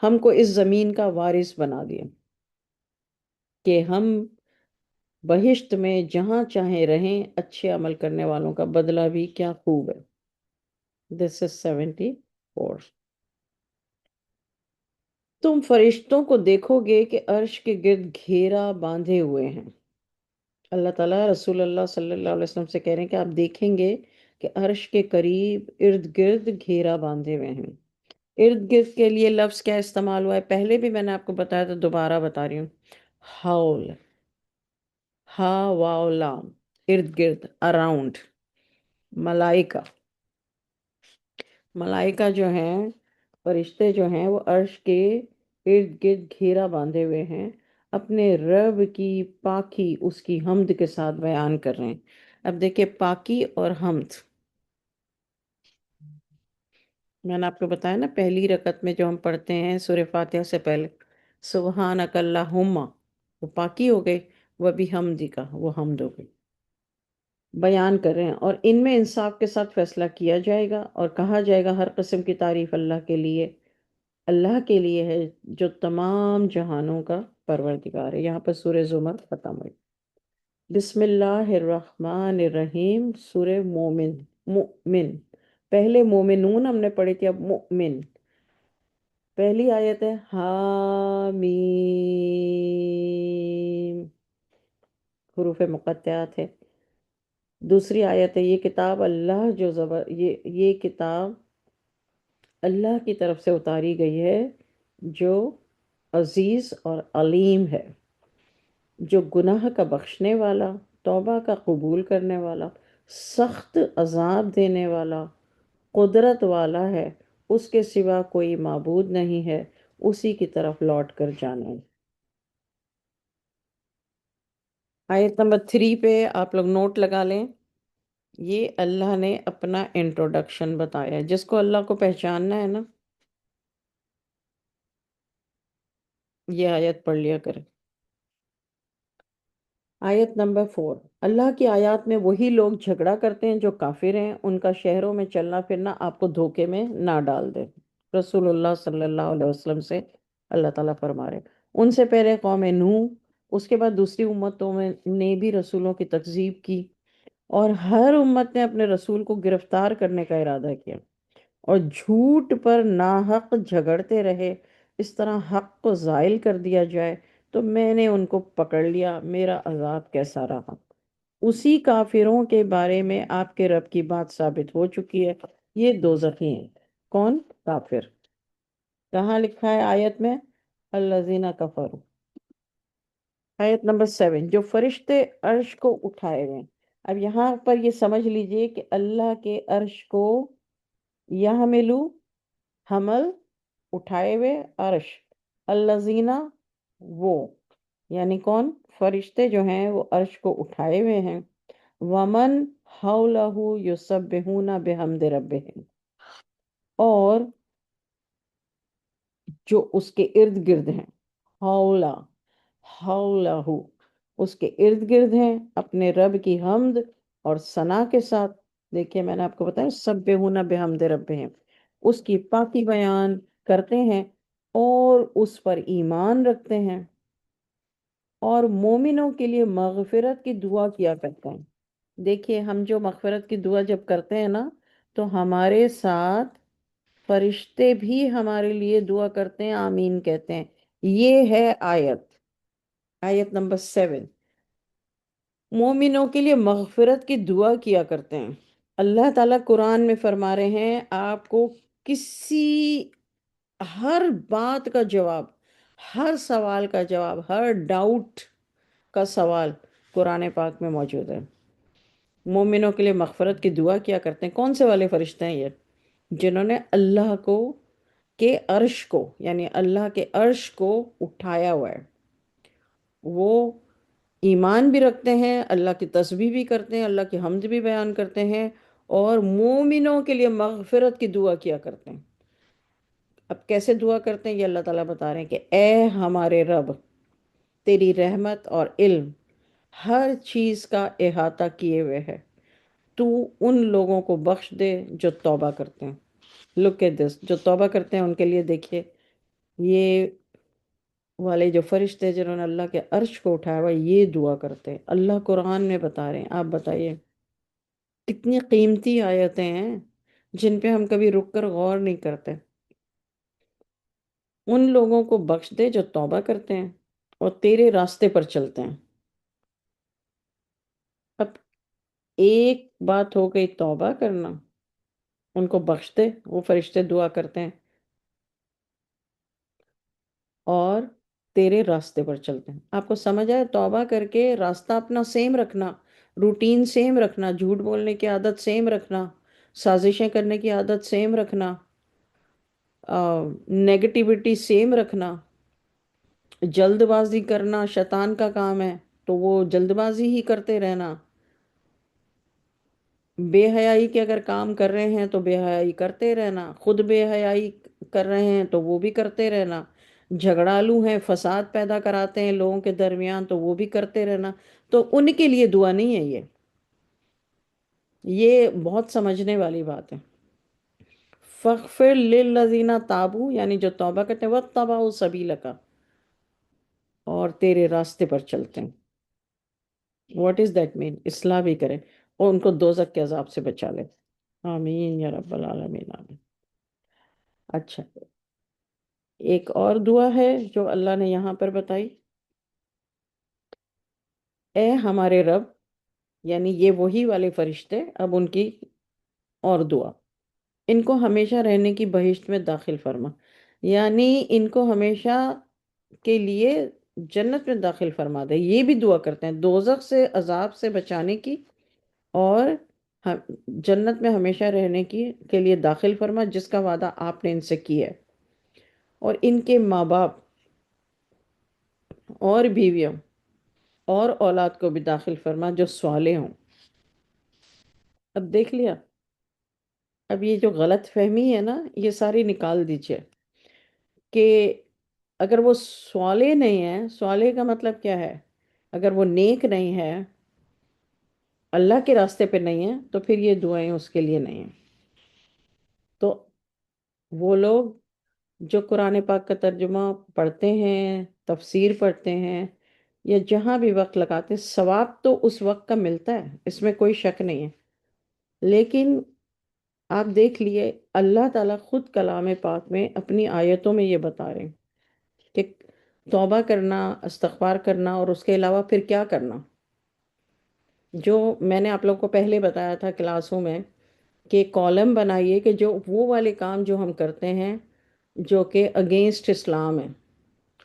ہم کو اس زمین کا وارث بنا دیا کہ ہم بہشت میں جہاں چاہیں رہیں، اچھے عمل کرنے والوں کا بدلہ بھی کیا خوب ہے۔ دس از 74۔ تم فرشتوں کو دیکھو گے کہ عرش کے گرد گھیرا باندھے ہوئے ہیں۔ اللہ تعالیٰ رسول اللہ صلی اللہ علیہ وسلم سے کہہ رہے ہیں کہ آپ دیکھیں گے کہ عرش کے قریب ارد گرد گھیرا باندھے ہوئے ہیں۔ ارد گرد کے لیے لفظ کیا استعمال ہوا ہے پہلے بھی میں نے آپ کو بتایا تو دوبارہ بتا رہی ہوں، حول، ہا واو لام، ارد گرد، اراؤنڈ۔ ملائکہ، ملائکہ جو ہیں، فرشتے جو ہیں وہ عرش کے ارد گرد گھیرا باندھے ہوئے ہیں، اپنے رب کی پاکی اس کی حمد کے ساتھ بیان کر رہے ہیں۔ اب دیکھیں پاکی اور حمد، میں نے آپ کو بتایا نا پہلی رکعت میں جو ہم پڑھتے ہیں سورہ فاتحہ سے پہلے، سبحانک اللہم، وہ پاکی ہو گئی، وہ بھی حمدی کا، وہ حمد ہو گئی، بیان کر رہے ہیں۔ اور ان میں انصاف کے ساتھ فیصلہ کیا جائے گا اور کہا جائے گا ہر قسم کی تعریف اللہ کے لیے ہے جو تمام جہانوں کا پروردگار ہے۔ یہاں پر سورہ زمر ختم ہوئی۔ بسم اللہ الرحمن الرحیم، سورہ مومن، پہلے مومنون ہم نے پڑھی تھی، اب مؤمن۔ پہلی آیت ہے حامیم، حروف مقطعات ہے۔ دوسری آیت ہے یہ کتاب اللہ یہ کتاب اللہ کی طرف سے اتاری گئی ہے جو عزیز اور علیم ہے، جو گناہ کا بخشنے والا، توبہ کا قبول کرنے والا، سخت عذاب دینے والا، قدرت والا ہے، اس کے سوا کوئی معبود نہیں ہے، اسی کی طرف لوٹ کر جانا ہے۔ آیت نمبر 3 پہ آپ لوگ نوٹ لگا لیں۔ یہ اللہ نے اپنا انٹروڈکشن بتایا ہے، جس کو اللہ کو پہچاننا ہے نا، یہ آیت پڑھ لیا کرے۔ آیت نمبر 4، اللہ کی آیات میں وہی لوگ جھگڑا کرتے ہیں جو کافر ہیں، ان کا شہروں میں چلنا پھرنا آپ کو دھوکے میں نہ ڈال دے۔ رسول اللہ صلی اللہ علیہ وسلم سے اللہ تعالیٰ فرما رہے، ان سے پہلے قوم نوح، اس کے بعد دوسری امتوں میں نے بھی رسولوں کی تکذیب کی، اور ہر امت نے اپنے رسول کو گرفتار کرنے کا ارادہ کیا اور جھوٹ پر ناحق جھگڑتے رہے، اس طرح حق کو زائل کر دیا جائے، تو میں نے ان کو پکڑ لیا، میرا عذاب کیسا رہا۔ اسی کافروں کے بارے میں آپ کے رب کی بات ثابت ہو چکی ہے، یہ دوزخی ہیں۔ کون؟ کافر۔ کہاں لکھا ہے آیت میں؟ الذین کفروا۔ آیت نمبر 7، جو فرشتے عرش کو اٹھائے ہوئے ہیں۔ اب یہاں پر یہ سمجھ لیجئے کہ اللہ کے عرش کو یحملو، حمل، اٹھائے ہوئے، عرش، الذین، وہ، یعنی کون؟ فرشتے جو ہیں وہ عرش کو اٹھائے ہوئے ہیں، ومن حولہ یسبحون بحمد ربہم، اور جو اس کے ارد گرد ہیں، حولہ، حولہ، اس کے ارد گرد ہیں، اپنے رب کی حمد اور ثنا کے ساتھ۔ دیکھیے میں نے آپ کو بتایا سبحون بحمد ربہم، اس کی پاکی بیان کرتے ہیں اور اس پر ایمان رکھتے ہیں، اور مومنوں کے لیے مغفرت کی دعا کیا کرتے ہیں۔ دیکھیے ہم جو مغفرت کی دعا جب کرتے ہیں نا، تو ہمارے ساتھ فرشتے بھی ہمارے لیے دعا کرتے ہیں، آمین کہتے ہیں۔ یہ ہے آیت، آیت نمبر 7، مومنوں کے لیے مغفرت کی دعا کیا کرتے ہیں۔ اللہ تعالیٰ قرآن میں فرما رہے ہیں آپ کو کسی ہر بات کا جواب، ہر سوال کا جواب، ہر ڈاؤٹ کا سوال قرآن پاک میں موجود ہے۔ مومنوں کے لیے مغفرت کی دعا کیا کرتے ہیں۔ کون سے والے فرشتے ہیں یہ؟ جنہوں نے اللہ کو کے عرش کو، یعنی اللہ کے عرش کو اٹھایا ہوا ہے، وہ ایمان بھی رکھتے ہیں، اللہ کی تسبیح بھی کرتے ہیں، اللہ کی حمد بھی بیان کرتے ہیں، اور مومنوں کے لیے مغفرت کی دعا کیا کرتے ہیں۔ اب کیسے دعا کرتے ہیں یہ اللہ تعالیٰ بتا رہے ہیں کہ اے ہمارے رب، تیری رحمت اور علم ہر چیز کا احاطہ کیے ہوئے ہے، تو ان لوگوں کو بخش دے جو توبہ کرتے ہیں۔ لک ایٹ دس، جو توبہ کرتے ہیں ان کے لیے دیکھیے یہ والے جو فرشتے جنہوں نے اللہ کے عرش کو اٹھایا ہوا ہے، یہ دعا کرتے ہیں۔ اللہ قرآن میں بتا رہے ہیں، آپ بتائیے کتنی قیمتی آیتیں ہیں جن پہ ہم کبھی رک کر غور نہیں کرتے۔ ان لوگوں کو بخش دے جو توبہ کرتے ہیں اور تیرے راستے پر چلتے ہیں۔ اب ایک بات ہو گئی توبہ کرنا، ان کو بخش دے، وہ فرشتے دعا کرتے ہیں، اور تیرے راستے پر چلتے ہیں۔ آپ کو سمجھ آئے؟ توبہ کر کے راستہ اپنا سیم رکھنا، روٹین سیم رکھنا، جھوٹ بولنے کی عادت سیم رکھنا، سازشیں کرنے کی عادت سیم رکھنا، نیگیٹیوٹی سیم رکھنا، جلد بازی کرنا شیطان کا کام ہے تو وہ جلد بازی ہی کرتے رہنا، بے حیائی کے اگر کام کر رہے ہیں تو بے حیائی کرتے رہنا، خود بے حیائی کر رہے ہیں تو وہ بھی کرتے رہنا، جھگڑالو ہیں، فساد پیدا کراتے ہیں لوگوں کے درمیان تو وہ بھی کرتے رہنا۔ تو ان کے لیے دعا نہیں ہے یہ بہت سمجھنے والی بات ہے۔ فغفر للذین تابو، یعنی جو توبہ کرتے ہیں، واتبعوا سبیلک، اور تیرے راستے پر چلتے ہیں۔ واٹ از دیٹ مین؟ اصلاح بھی کریں اور ان کو دوزخ کے عذاب سے بچا لے۔ آمین یا رب العالمین، آمین۔ اچھا، ایک اور دعا ہے جو اللہ نے یہاں پر بتائی، اے ہمارے رب، یعنی یہ وہی والے فرشتے، اب ان کی اور دعا، ان کو ہمیشہ رہنے کی بہشت میں داخل فرما، یعنی ان کو ہمیشہ کے لیے جنت میں داخل فرما دے۔ یہ بھی دعا کرتے ہیں دوزخ سے، عذاب سے بچانے کی، اور ہم جنت میں ہمیشہ رہنے کی کے لیے داخل فرما جس کا وعدہ آپ نے ان سے کیا ہے، اور ان کے ماں باپ اور بیویوں اور اولاد کو بھی داخل فرما جو صالح ہوں۔ اب دیکھ لیا، اب یہ جو غلط فہمی ہے نا یہ ساری نکال دیجئے کہ اگر وہ صالح نہیں ہے، صالح کا مطلب کیا ہے؟ اگر وہ نیک نہیں ہے، اللہ کے راستے پہ نہیں ہے، تو پھر یہ دعائیں اس کے لیے نہیں ہیں۔ تو وہ لوگ جو قرآن پاک کا ترجمہ پڑھتے ہیں، تفسیر پڑھتے ہیں، یا جہاں بھی وقت لگاتے ہیں، ثواب تو اس وقت کا ملتا ہے، اس میں کوئی شک نہیں ہے۔ لیکن آپ دیکھ لیے اللہ تعالیٰ خود کلام پاک میں اپنی آیتوں میں یہ بتا رہے ہیں کہ توبہ کرنا، استغفار کرنا، اور اس کے علاوہ پھر کیا کرنا، جو میں نے آپ لوگ کو پہلے بتایا تھا کلاسوں میں، کہ کالم بنائیے کہ جو وہ والے کام جو ہم کرتے ہیں جو کہ اگینسٹ اسلام ہے،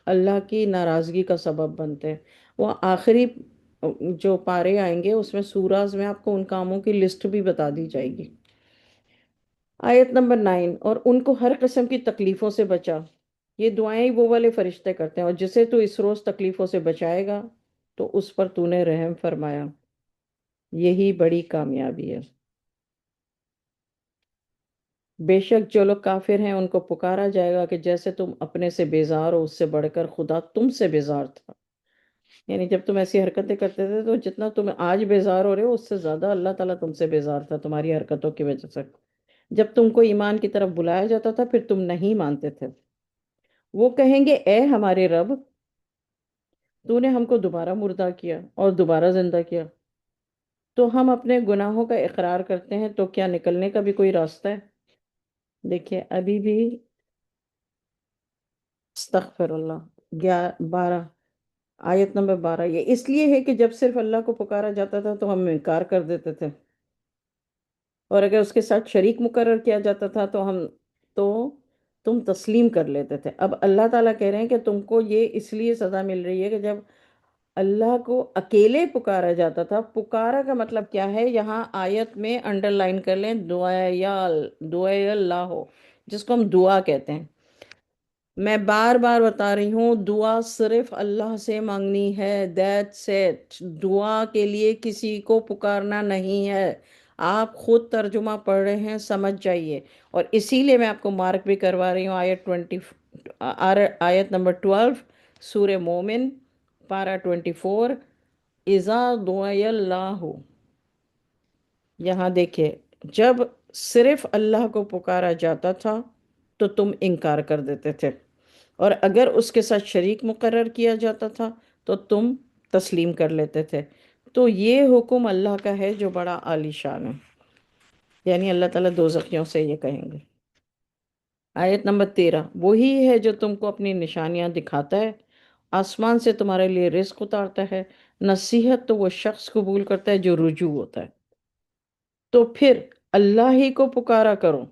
اللہ کی ناراضگی کا سبب بنتے ہیں، وہ آخری جو پارے آئیں گے اس میں سوراز میں آپ کو ان کاموں کی لسٹ بھی بتا دی جائے گی۔ آیت نمبر 9، اور ان کو ہر قسم کی تکلیفوں سے بچا۔ یہ دعائیں وہ والے فرشتے کرتے ہیں، اور جسے تو اس روز تکلیفوں سے بچائے گا تو اس پر تو نے رحم فرمایا، یہی بڑی کامیابی ہے۔ بے شک جو لوگ کافر ہیں ان کو پکارا جائے گا کہ جیسے تم اپنے سے بیزار ہو، اس سے بڑھ کر خدا تم سے بیزار تھا۔ یعنی جب تم ایسی حرکتیں کرتے تھے تو جتنا تم آج بیزار ہو رہے ہو اس سے زیادہ اللہ تعالیٰ تم سے بیزار تھا تمہاری حرکتوں کی وجہ سے۔ جب تم کو ایمان کی طرف بلایا جاتا تھا پھر تم نہیں مانتے تھے۔ وہ کہیں گے اے ہمارے رب، تو نے ہم کو دوبارہ مردہ کیا اور دوبارہ زندہ کیا، تو ہم اپنے گناہوں کا اقرار کرتے ہیں، تو کیا نکلنے کا بھی کوئی راستہ ہے؟ دیکھیے ابھی بھی، استغفر اللہ، 12، آیت نمبر 12، یہ اس لیے ہے کہ جب صرف اللہ کو پکارا جاتا تھا تو ہم انکار کر دیتے تھے، اور اگر اس کے ساتھ شریک مقرر کیا جاتا تھا تو تم تسلیم کر لیتے تھے۔ اب اللہ تعالیٰ کہہ رہے ہیں کہ تم کو یہ اس لیے سزا مل رہی ہے کہ جب اللہ کو اکیلے پکارا جاتا تھا، پکارا کا مطلب کیا ہے یہاں آیت میں انڈر لائن کر لیں، دعائے اللہ ہو، جس کو ہم دعا کہتے ہیں۔ میں بار بار بتا رہی ہوں، دعا صرف اللہ سے مانگنی ہے، دیٹس اٹ۔ دعا کے لیے کسی کو پکارنا نہیں ہے۔ آپ خود ترجمہ پڑھ رہے ہیں، سمجھ جائیے، اور اسی لیے میں آپ کو مارک بھی کروا رہی ہوں۔ آیت نمبر 12، سورہ مومن، پارہ 24، اذا دعی اللہ۔ یہاں دیکھیں، جب صرف اللہ کو پکارا جاتا تھا تو تم انکار کر دیتے تھے، اور اگر اس کے ساتھ شریک مقرر کیا جاتا تھا تو تم تسلیم کر لیتے تھے۔ تو یہ حکم اللہ کا ہے جو بڑا عالی شان ہے، یعنی اللہ تعالیٰ دوزخیوں سے یہ کہیں گے۔ آیت نمبر 13، وہی ہے جو تم کو اپنی نشانیاں دکھاتا ہے، آسمان سے تمہارے لیے رزق اتارتا ہے، نصیحت تو وہ شخص قبول کرتا ہے جو رجوع ہوتا ہے۔ تو پھر اللہ ہی کو پکارا کرو۔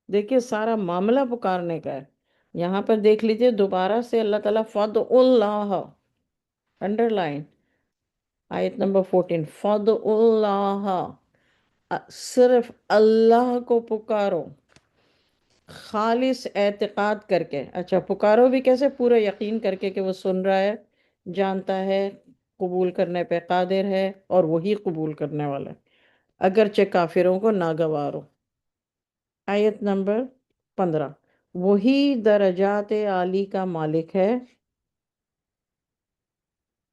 دیکھیے سارا معاملہ پکارنے کا ہے۔ یہاں پر دیکھ لیجئے دوبارہ سے اللہ تعالیٰ فَادْعُوا اللہ، انڈر لائن، آیت نمبر 14، فَادْعُوا اللہ، صرف اللہ کو پکارو، خالص اعتقاد کر کے۔ اچھا پکارو بھی کیسے؟ پورا یقین کر کے کہ وہ سن رہا ہے، جانتا ہے، قبول کرنے پہ قادر ہے، اور وہی قبول کرنے والا ہے، اگرچہ کافروں کو ناگوار ہو۔ آیت نمبر 15، وہی درجات عالی کا مالک ہے،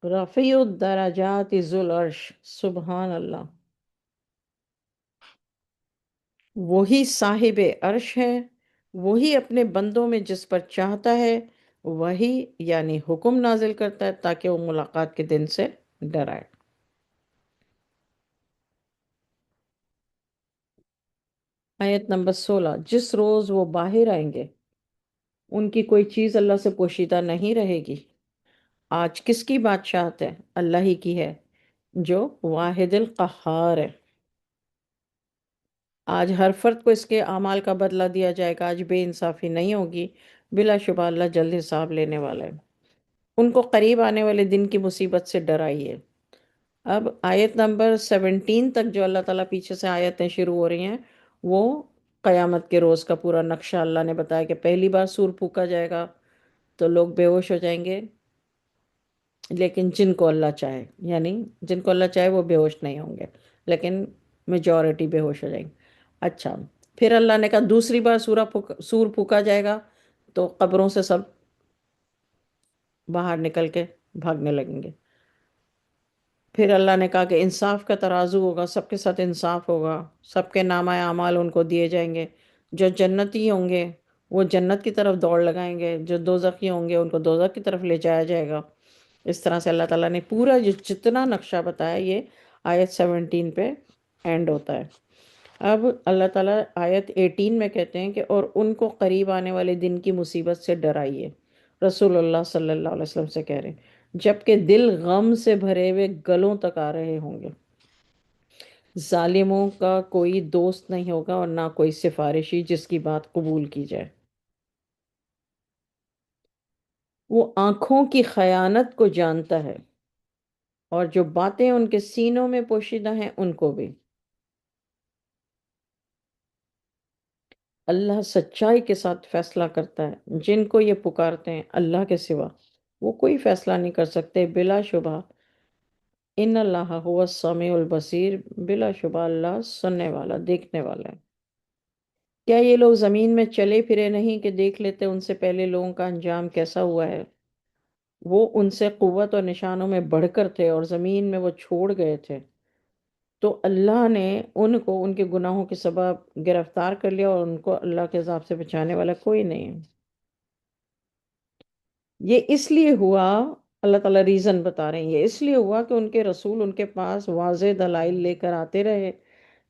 رفیع الدرجات ذو العرش، سبحان اللہ، وہی صاحب عرش ہے، وہی اپنے بندوں میں جس پر چاہتا ہے وہی یعنی حکم نازل کرتا ہے تاکہ وہ ملاقات کے دن سے ڈرائے۔ آیت نمبر 16، جس روز وہ باہر آئیں گے ان کی کوئی چیز اللہ سے پوشیدہ نہیں رہے گی۔ آج کس کی بادشاہت ہے؟ اللہ ہی کی ہے جو واحد القہار ہے۔ آج ہر فرد کو اس کے اعمال کا بدلہ دیا جائے گا، آج بے انصافی نہیں ہوگی، بلا شبہ اللہ جلد حساب لینے والا ہے۔ ان کو قریب آنے والے دن کی مصیبت سے ڈرائیے۔ اب آیت نمبر 17 تک جو اللہ تعالیٰ پیچھے سے آیتیں شروع ہو رہی ہیں، وہ قیامت کے روز کا پورا نقشہ اللہ نے بتایا کہ پہلی بار سور پھونکا جائے گا تو لوگ بے ہوش ہو جائیں گے، لیکن جن کو اللہ چاہے، یعنی جن کو اللہ چاہے وہ بے ہوش نہیں ہوں گے، لیکن میجورٹی بے ہوش ہو جائیں گے۔ اچھا، پھر اللہ نے کہا دوسری بار سور پھونکا جائے گا تو قبروں سے سب باہر نکل کے بھاگنے لگیں گے۔ پھر اللہ نے کہا کہ انصاف کا ترازو ہوگا، سب کے ساتھ انصاف ہوگا، سب کے نامہ اعمال ان کو دیے جائیں گے۔ جو جنتی ہوں گے وہ جنت کی طرف دوڑ لگائیں گے، جو دوزخی ہوں گے ان کو دوزخ کی طرف لے جایا جائے گا۔ اس طرح سے اللہ تعالیٰ نے پورا جتنا نقشہ بتایا، یہ آیت 17 پہ اینڈ ہوتا ہے۔ اب اللہ تعالیٰ آیت 18 میں کہتے ہیں کہ اور ان کو قریب آنے والے دن کی مصیبت سے ڈرائیے، رسول اللہ صلی اللہ علیہ وسلم سے کہہ رہے ہیں، جبکہ دل غم سے بھرے ہوئے گلوں تک آ رہے ہوں گے۔ ظالموں کا کوئی دوست نہیں ہوگا اور نہ کوئی سفارشی جس کی بات قبول کی جائے۔ وہ آنکھوں کی خیانت کو جانتا ہے اور جو باتیں ان کے سینوں میں پوشیدہ ہیں ان کو بھی۔ اللہ سچائی کے ساتھ فیصلہ کرتا ہے، جن کو یہ پکارتے ہیں اللہ کے سوا وہ کوئی فیصلہ نہیں کر سکتے۔ بلا شبہ ان اللہ هو السمیع البصیر، بلا شبہ اللہ سننے والا، دیکھنے والا ہے۔ کیا یہ لوگ زمین میں چلے پھرے نہیں کہ دیکھ لیتے ان سے پہلے لوگوں کا انجام کیسا ہوا ہے؟ وہ ان سے قوت اور نشانوں میں بڑھ کر تھے اور زمین میں وہ چھوڑ گئے تھے، تو اللہ نے ان کو ان کے گناہوں کے سبب گرفتار کر لیا اور ان کو اللہ کے عذاب سے بچانے والا کوئی نہیں ہے۔ یہ اس لیے ہوا، اللہ تعالیٰ ریزن بتا رہے ہیں، یہ اس لیے ہوا کہ ان کے رسول ان کے پاس واضح دلائل لے کر آتے رہے،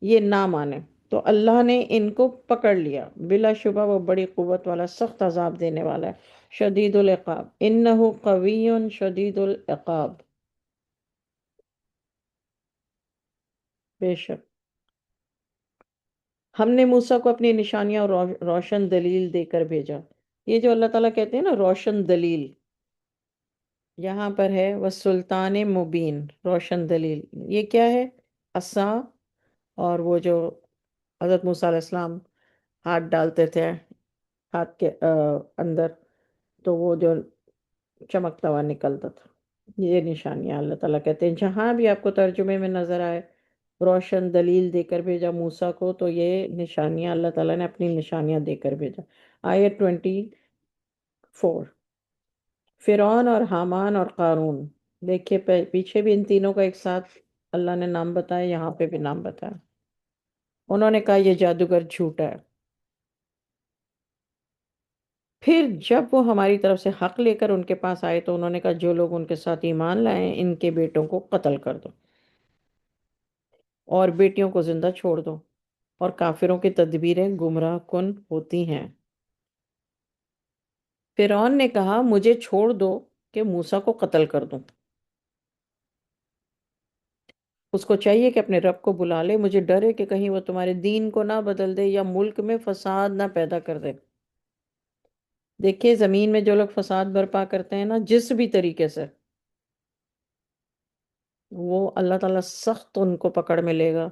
یہ نہ مانے تو اللہ نے ان کو پکڑ لیا۔ بلا شبہ وہ بڑی قوت والا، سخت عذاب دینے والا ہے، شدید العقاب، انہ قوی شدید العقاب۔ بے شک ہم نے موسیٰ کو اپنی نشانیاں اور روشن دلیل دے کر بھیجا۔ یہ جو اللہ تعالیٰ کہتے ہیں نا روشن دلیل، یہاں پر ہے وہ سلطان مبین، روشن دلیل، یہ کیا ہے؟ عصا، اور وہ جو حضرت موسیٰ علیہ السلام ہاتھ ڈالتے تھے ہاتھ کے اندر تو وہ جو چمکتا ہوا نکلتا تھا، یہ نشانیاں اللہ تعالیٰ کہتے ہیں جہاں بھی آپ کو ترجمے میں نظر آئے روشن دلیل دے کر بھیجا موسیٰ کو، تو یہ نشانیاں اللہ تعالیٰ نے اپنی نشانیاں دے کر بھیجا۔ آیت 24، فرعون اور حامان اور قارون، دیکھیے پیچھے بھی ان تینوں کا ایک ساتھ اللہ نے نام بتایا، یہاں پہ بھی نام بتایا۔ انہوں نے کہا یہ جادوگر جھوٹا ہے، پھر جب وہ ہماری طرف سے حق لے کر ان کے پاس آئے تو انہوں نے کہا جو لوگ ان کے ساتھ ایمان لائے ان کے بیٹوں کو قتل کر دو اور بیٹیوں کو زندہ چھوڑ دو، اور کافروں کی تدبیریں گمراہ کن ہوتی ہیں۔ فرعون نے کہا مجھے چھوڑ دو کہ موسیٰ کو قتل کر دوں، اس کو چاہیے کہ اپنے رب کو بلا لے، مجھے ڈر ہے کہ کہیں وہ تمہارے دین کو نہ بدل دے یا ملک میں فساد نہ پیدا کر دے۔ دیکھیے زمین میں جو لوگ فساد برپا کرتے ہیں نا جس بھی طریقے سے، وہ اللہ تعالیٰ سخت ان کو پکڑ میں لے گا۔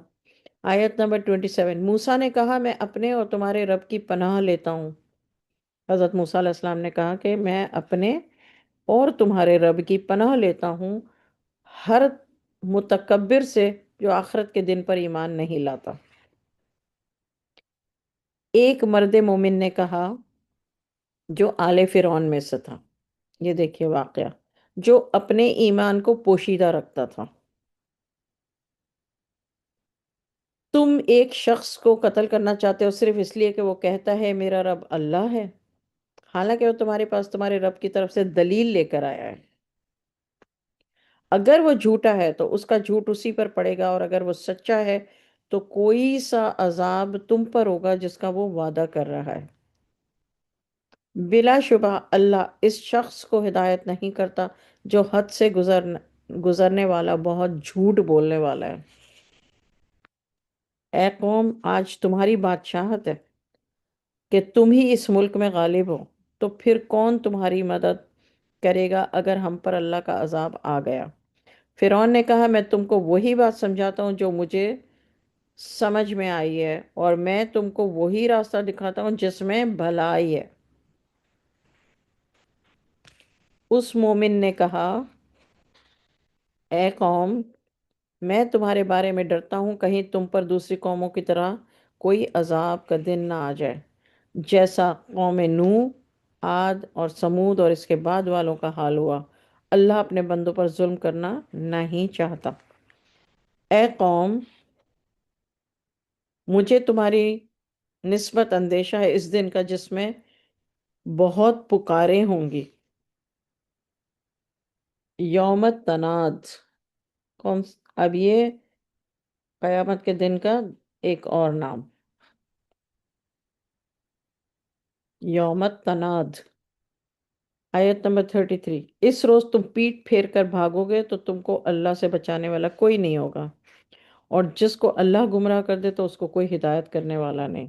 آیت نمبر 27، موسیٰ نے کہا میں اپنے اور تمہارے رب کی پناہ لیتا ہوں۔ حضرت موسیٰ علیہ السلام نے کہا کہ میں اپنے اور تمہارے رب کی پناہ لیتا ہوں ہر متکبر سے جو آخرت کے دن پر ایمان نہیں لاتا۔ ایک مرد مومن نے کہا جو آل فرعون میں سے تھا، یہ دیکھیے واقعہ، جو اپنے ایمان کو پوشیدہ رکھتا تھا، تم ایک شخص کو قتل کرنا چاہتے ہو صرف اس لیے کہ وہ کہتا ہے میرا رب اللہ ہے، حالانکہ وہ تمہارے پاس تمہارے رب کی طرف سے دلیل لے کر آیا ہے۔ اگر وہ جھوٹا ہے تو اس کا جھوٹ اسی پر پڑے گا، اور اگر وہ سچا ہے تو کوئی سا عذاب تم پر ہوگا جس کا وہ وعدہ کر رہا ہے۔ بلا شبہ اللہ اس شخص کو ہدایت نہیں کرتا جو حد سے گزرنے والا، بہت جھوٹ بولنے والا ہے۔ اے قوم آج تمہاری بادشاہت ہے کہ تم ہی اس ملک میں غالب ہو، تو پھر کون تمہاری مدد کرے گا اگر ہم پر اللہ کا عذاب آ گیا؟ فرعون نے کہا میں تم کو وہی بات سمجھاتا ہوں جو مجھے سمجھ میں آئی ہے، اور میں تم کو وہی راستہ دکھاتا ہوں جس میں بھلائی ہے۔ اس مومن نے کہا اے قوم، میں تمہارے بارے میں ڈرتا ہوں کہیں تم پر دوسری قوموں کی طرح کوئی عذاب کا دن نہ آ جائے، جیسا قوم نوح، عاد اور سمود اور اس کے بعد والوں کا حال ہوا۔ اللہ اپنے بندوں پر ظلم کرنا نہیں چاہتا۔ اے قوم، مجھے تمہاری نسبت اندیشہ ہے اس دن کا جس میں بہت پکاریں ہوں گی۔ یوم تناد اب یہ قیامت کے دن کا ایک اور نام، یوم تناد۔ آیت نمبر 33، اس روز تم پیٹ پھیر کر بھاگو گے تو تم کو اللہ سے بچانے والا کوئی نہیں ہوگا، اور جس کو اللہ گمراہ کر دے تو اس کو کوئی ہدایت کرنے والا نہیں۔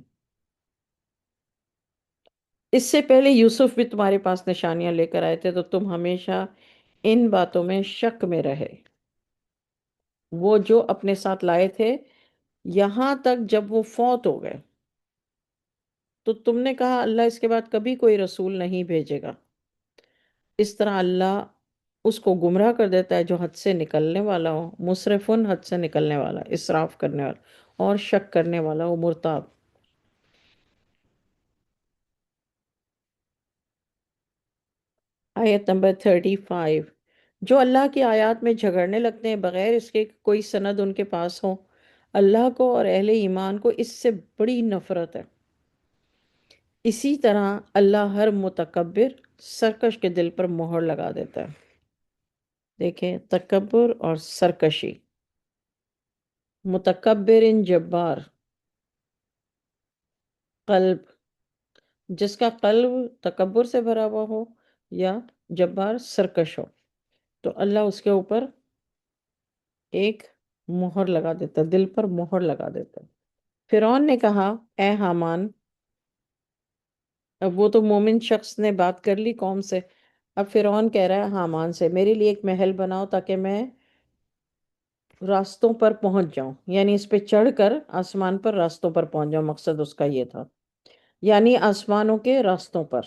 اس سے پہلے یوسف بھی تمہارے پاس نشانیاں لے کر آئے تھے تو تم ہمیشہ ان باتوں میں شک میں رہے۔ وہ جو اپنے ساتھ لائے تھے یہاں تک جب وہ فوت ہو گئے تو تم نے کہا اللہ اس کے بعد کبھی کوئی رسول نہیں بھیجے گا۔ اس طرح اللہ اس کو گمراہ کر دیتا ہے جو حد سے نکلنے والا ہو، مسرفن حد سے نکلنے والا، اسراف کرنے والا اور شک کرنے والا ہو، مرتاب۔ آیت نمبر 35، جو اللہ کی آیات میں جھگڑنے لگتے ہیں بغیر اس کے کہ کوئی سند ان کے پاس ہو، اللہ کو اور اہل ایمان کو اس سے بڑی نفرت ہے۔ اسی طرح اللہ ہر متکبر سرکش کے دل پر مہر لگا دیتا ہے۔ دیکھیں، تکبر اور سرکشی، متکبر ان جبار، قلب، جس کا قلب تکبر سے بھرا ہوا ہو یا جبار سرکش ہو تو اللہ اس کے اوپر ایک مہر لگا دیتا ہے، دل پر مہر لگا دیتا ہے۔ فرعون نے کہا اے حامان، اب وہ تو مومن شخص نے بات کر لی قوم سے، اب فرعون کہہ رہا ہے حامان سے میرے لیے ایک محل بناؤ تاکہ میں راستوں پر پہنچ جاؤں، یعنی اس پہ چڑھ کر آسمان پر راستوں پر پہنچ جاؤں، مقصد اس کا یہ تھا، یعنی آسمانوں کے راستوں پر،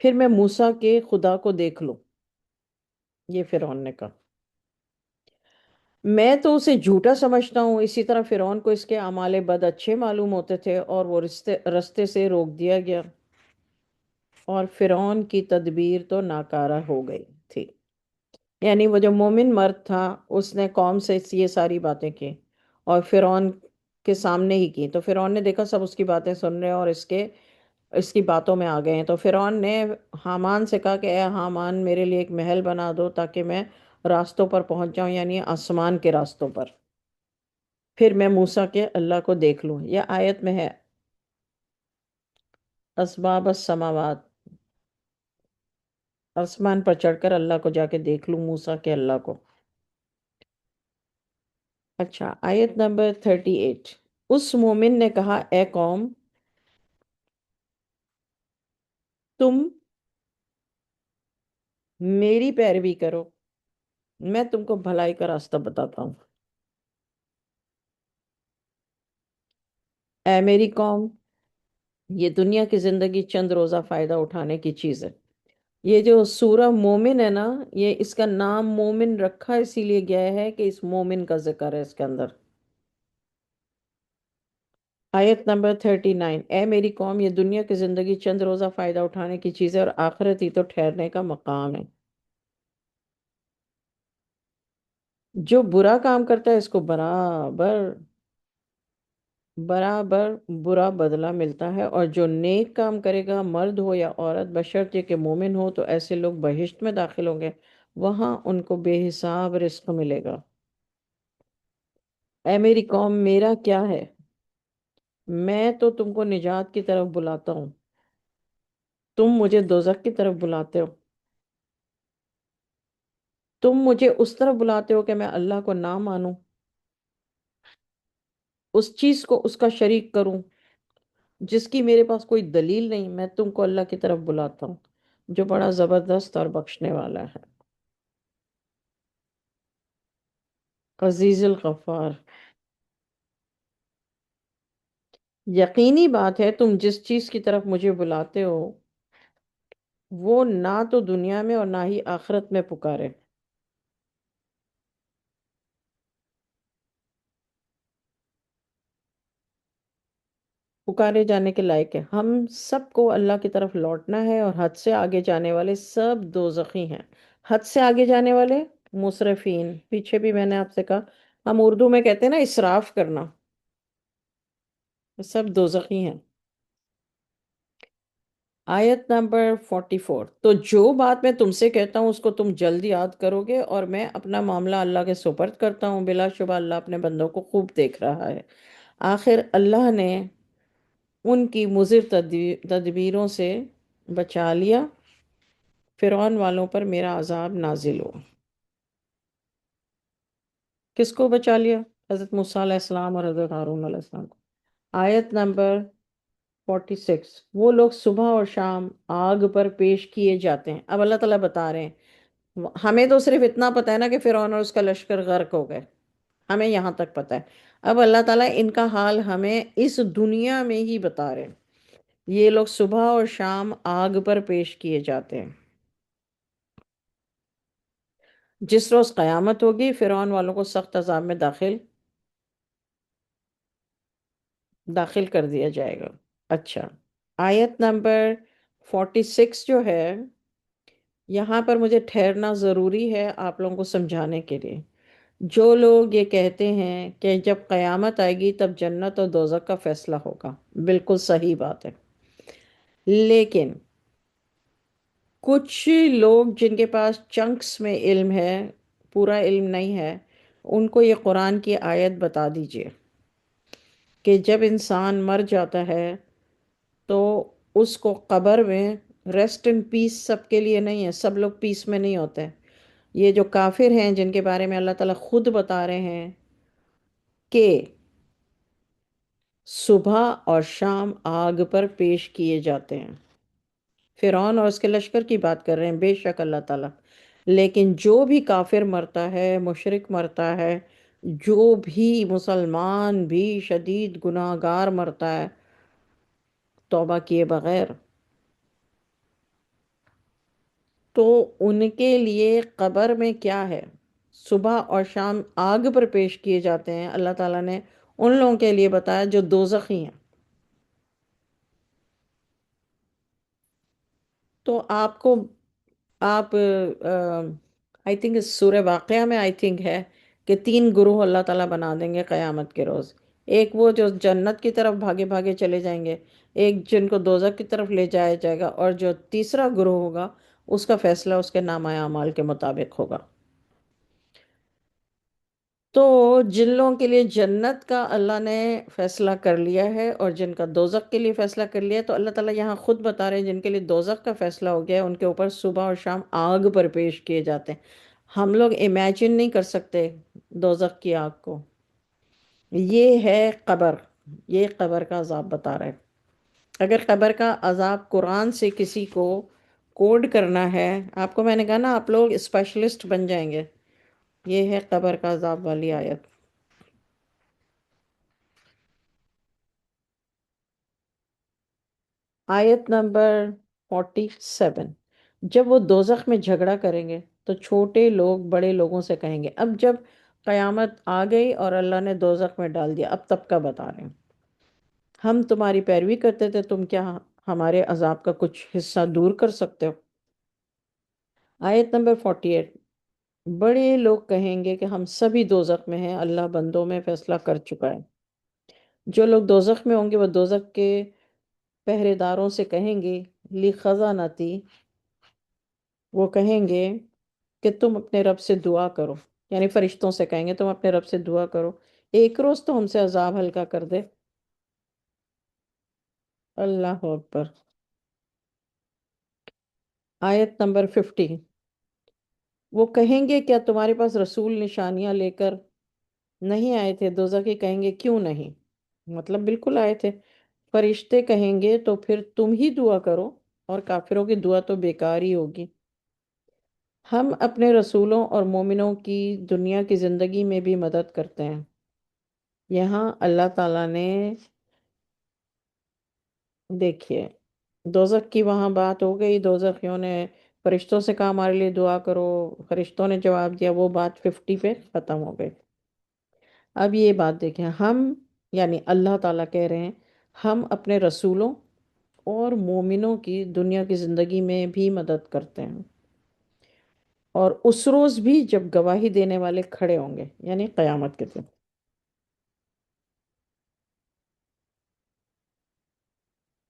پھر میں موسیٰ کے خدا کو دیکھ لوں۔ یہ فرعون نے کہا، میں تو اسے جھوٹا سمجھتا ہوں۔ اسی طرح فرعون کو اس کے اعمال بد اچھے معلوم ہوتے تھے اور وہ رستے سے روک دیا گیا، اور فرعون کی تدبیر تو ناکارہ ہو گئی تھی۔ یعنی وہ جو مومن مرد تھا اس نے قوم سے یہ ساری باتیں کی اور فرعون کے سامنے ہی کی، تو فرعون نے دیکھا سب اس کی باتیں سن رہے ہیں اور اس کی باتوں میں آ گئے ہیں، تو فرعون نے حامان سے کہا کہ اے حامان میرے لیے ایک محل بنا دو تاکہ میں راستوں پر پہنچ جاؤں، یعنی آسمان کے راستوں پر، پھر میں موسیٰ کے اللہ کو دیکھ لوں۔ یہ آیت میں ہے اسباب السماوات، آسمان پر چڑھ کر اللہ کو جا کے دیکھ لوں، موسیٰ کے اللہ کو۔ اچھا، آیت نمبر 38، اس مومن نے کہا اے قوم، تم میری پیروی کرو، میں تم کو بھلائی کا راستہ بتاتا ہوں۔ اے میری قوم، یہ دنیا کی زندگی چند روزہ فائدہ اٹھانے کی چیز ہے۔ یہ جو سورہ مومن ہے نا، یہ اس کا نام مومن رکھا اسی لیے گیا ہے کہ اس مومن کا ذکر ہے اس کے اندر۔ آیت نمبر 39، اے میری قوم، یہ دنیا کی زندگی چند روزہ فائدہ اٹھانے کی چیز ہے اور آخرت ہی تو ٹھہرنے کا مقام ہے۔ جو برا کام کرتا ہے اس کو برابر برابر برا بدلہ ملتا ہے، اور جو نیک کام کرے گا مرد ہو یا عورت بشرطے کہ مومن ہو تو ایسے لوگ بہشت میں داخل ہوں گے، وہاں ان کو بے حساب رزق ملے گا۔ اے میری قوم، میرا کیا ہے، میں تو تم کو نجات کی طرف بلاتا ہوں، تم مجھے دوزخ کی طرف بلاتے ہو۔ تم مجھے اس طرف بلاتے ہو کہ میں اللہ کو نہ مانوں، اس چیز کو اس کا شریک کروں جس کی میرے پاس کوئی دلیل نہیں۔ میں تم کو اللہ کی طرف بلاتا ہوں جو بڑا زبردست اور بخشنے والا ہے۔ عزیز الغفار. یقینی بات ہے تم جس چیز کی طرف مجھے بلاتے ہو وہ نہ تو دنیا میں اور نہ ہی آخرت میں پکارے. پکارے جانے کے لائق ہے. ہم سب کو اللہ کی طرف لوٹنا ہے اور حد سے آگے جانے والے سب دوزخی ہیں. حد سے آگے جانے والے مسرفین. پیچھے بھی میں نے آپ سے کہا ہم اردو میں کہتے ہیں نا اسراف کرنا. سب دوزخی ہیں. آیت نمبر 44. تو جو بات میں تم سے کہتا ہوں اس کو تم جلد یاد کرو گے اور میں اپنا معاملہ اللہ کے سپرد کرتا ہوں. بلا شبہ اللہ اپنے بندوں کو خوب دیکھ رہا ہے. آخر اللہ نے ان کی مضر تدبیروں سے بچا لیا. فرعون والوں پر میرا عذاب نازل ہو. کس کو بچا لیا؟ حضرت موسیٰ علیہ السلام اور حضرت ہارون علیہ السلام کو. آیت نمبر 46. وہ لوگ صبح اور شام آگ پر پیش کیے جاتے ہیں. اب اللہ تعالیٰ بتا رہے ہیں ہمیں تو صرف اتنا پتہ ہے نا کہ فرعون اور اس کا لشکر غرق ہو گئے. ہمیں یہاں تک پتہ ہے. اب اللہ تعالیٰ ان کا حال ہمیں اس دنیا میں ہی بتا رہے ہیں. یہ لوگ صبح اور شام آگ پر پیش کیے جاتے ہیں. جس روز قیامت ہوگی فرعون والوں کو سخت عذاب میں داخل کر دیا جائے گا. اچھا. آیت نمبر 46 جو ہے یہاں پر مجھے ٹھہرنا ضروری ہے آپ لوگوں کو سمجھانے کے لیے. جو لوگ یہ کہتے ہیں کہ جب قیامت آئے گی تب جنت اور دوزخ کا فیصلہ ہوگا، بالکل صحیح بات ہے. لیکن کچھ لوگ جن کے پاس چنکس میں علم ہے، پورا علم نہیں ہے، ان کو یہ قرآن کی آیت بتا دیجئے کہ جب انسان مر جاتا ہے تو اس کو قبر میں ریسٹ ان پیس سب کے لیے نہیں ہے. سب لوگ پیس میں نہیں ہوتے. یہ جو کافر ہیں جن کے بارے میں اللہ تعالیٰ خود بتا رہے ہیں کہ صبح اور شام آگ پر پیش کیے جاتے ہیں. فرعون اور اس کے لشکر کی بات کر رہے ہیں بے شک اللہ تعالیٰ. لیکن جو بھی کافر مرتا ہے، مشرک مرتا ہے، جو بھی مسلمان بھی شدید گناہ گار مرتا ہے توبہ کیے بغیر، تو ان کے لیے قبر میں کیا ہے؟ صبح اور شام آگ پر پیش کیے جاتے ہیں. اللہ تعالیٰ نے ان لوگوں کے لیے بتایا جو دوزخی ہیں. تو آپ کو آپ آئی تھنک اس سورہ واقعہ میں آئی تھنک ہے کہ 3 گروہ اللہ تعالیٰ بنا دیں گے قیامت کے روز. ایک وہ جو جنت کی طرف بھاگے بھاگے چلے جائیں گے، ایک جن کو دوزخ کی طرف لے جایا جائے گا، اور جو تیسرا گروہ ہوگا اس کا فیصلہ اس کے نامہ اعمال کے مطابق ہوگا. تو جن لوگوں کے لیے جنت کا اللہ نے فیصلہ کر لیا ہے اور جن کا دوزخ کے لیے فیصلہ کر لیا ہے، تو اللہ تعالیٰ یہاں خود بتا رہے ہیں جن کے لیے دوزخ کا فیصلہ ہو گیا ہے ان کے اوپر صبح اور شام آگ پر پیش کیے جاتے ہیں. ہم لوگ امیجن نہیں کر سکتے دوزخ کی آگ کو. یہ ہے قبر. یہ قبر کا عذاب بتا رہا ہے. اگر قبر کا عذاب قرآن سے کسی کو کوڈ کرنا ہے، آپ کو میں نے کہا نا آپ لوگ اسپیشلسٹ بن جائیں گے. یہ ہے قبر کا عذاب والی آیت. آیت نمبر 47. جب وہ دوزخ میں جھگڑا کریں گے تو چھوٹے لوگ بڑے لوگوں سے کہیں گے. اب جب قیامت آ گئی اور اللہ نے دوزخ میں ڈال دیا، اب تب کا بتا رہے ہیں ہم تمہاری پیروی کرتے تھے، تم کیا ہمارے عذاب کا کچھ حصہ دور کر سکتے ہو؟ آیت نمبر 48. بڑے لوگ کہیں گے کہ ہم سبھی دوزخ میں ہیں، اللہ بندوں میں فیصلہ کر چکا ہے. جو لوگ دوزخ میں ہوں گے وہ دوزخ کے پہرے داروں سے کہیں گے لی خزانتی، وہ کہیں گے کہ تم اپنے رب سے دعا کرو. یعنی فرشتوں سے کہیں گے تم اپنے رب سے دعا کرو ایک روز تو ہم سے عذاب ہلکا کر دے. اللہ اکبر. آیت نمبر 50. وہ کہیں گے کیا تمہارے پاس رسول نشانیاں لے کر نہیں آئے تھے؟ دوزخی کہیں گے کیوں نہیں، مطلب بالکل آئے تھے. فرشتے کہیں گے تو پھر تم ہی دعا کرو، اور کافروں کی دعا تو بیکار ہی ہوگی. ہم اپنے رسولوں اور مومنوں کی دنیا کی زندگی میں بھی مدد کرتے ہیں۔ یہاں اللہ تعالیٰ نے، دیکھیے، دوزخ کی وہاں بات ہو گئی، دوزخیوں نے فرشتوں سے کہا ہمارے لیے دعا کرو، فرشتوں نے جواب دیا، وہ بات 50 پہ ختم ہو گئی۔ اب یہ بات دیکھیں، ہم یعنی اللہ تعالیٰ کہہ رہے ہیں ہم اپنے رسولوں اور مومنوں کی دنیا کی زندگی میں بھی مدد کرتے ہیں، اور اس روز بھی جب گواہی دینے والے کھڑے ہوں گے، یعنی قیامت کے دن۔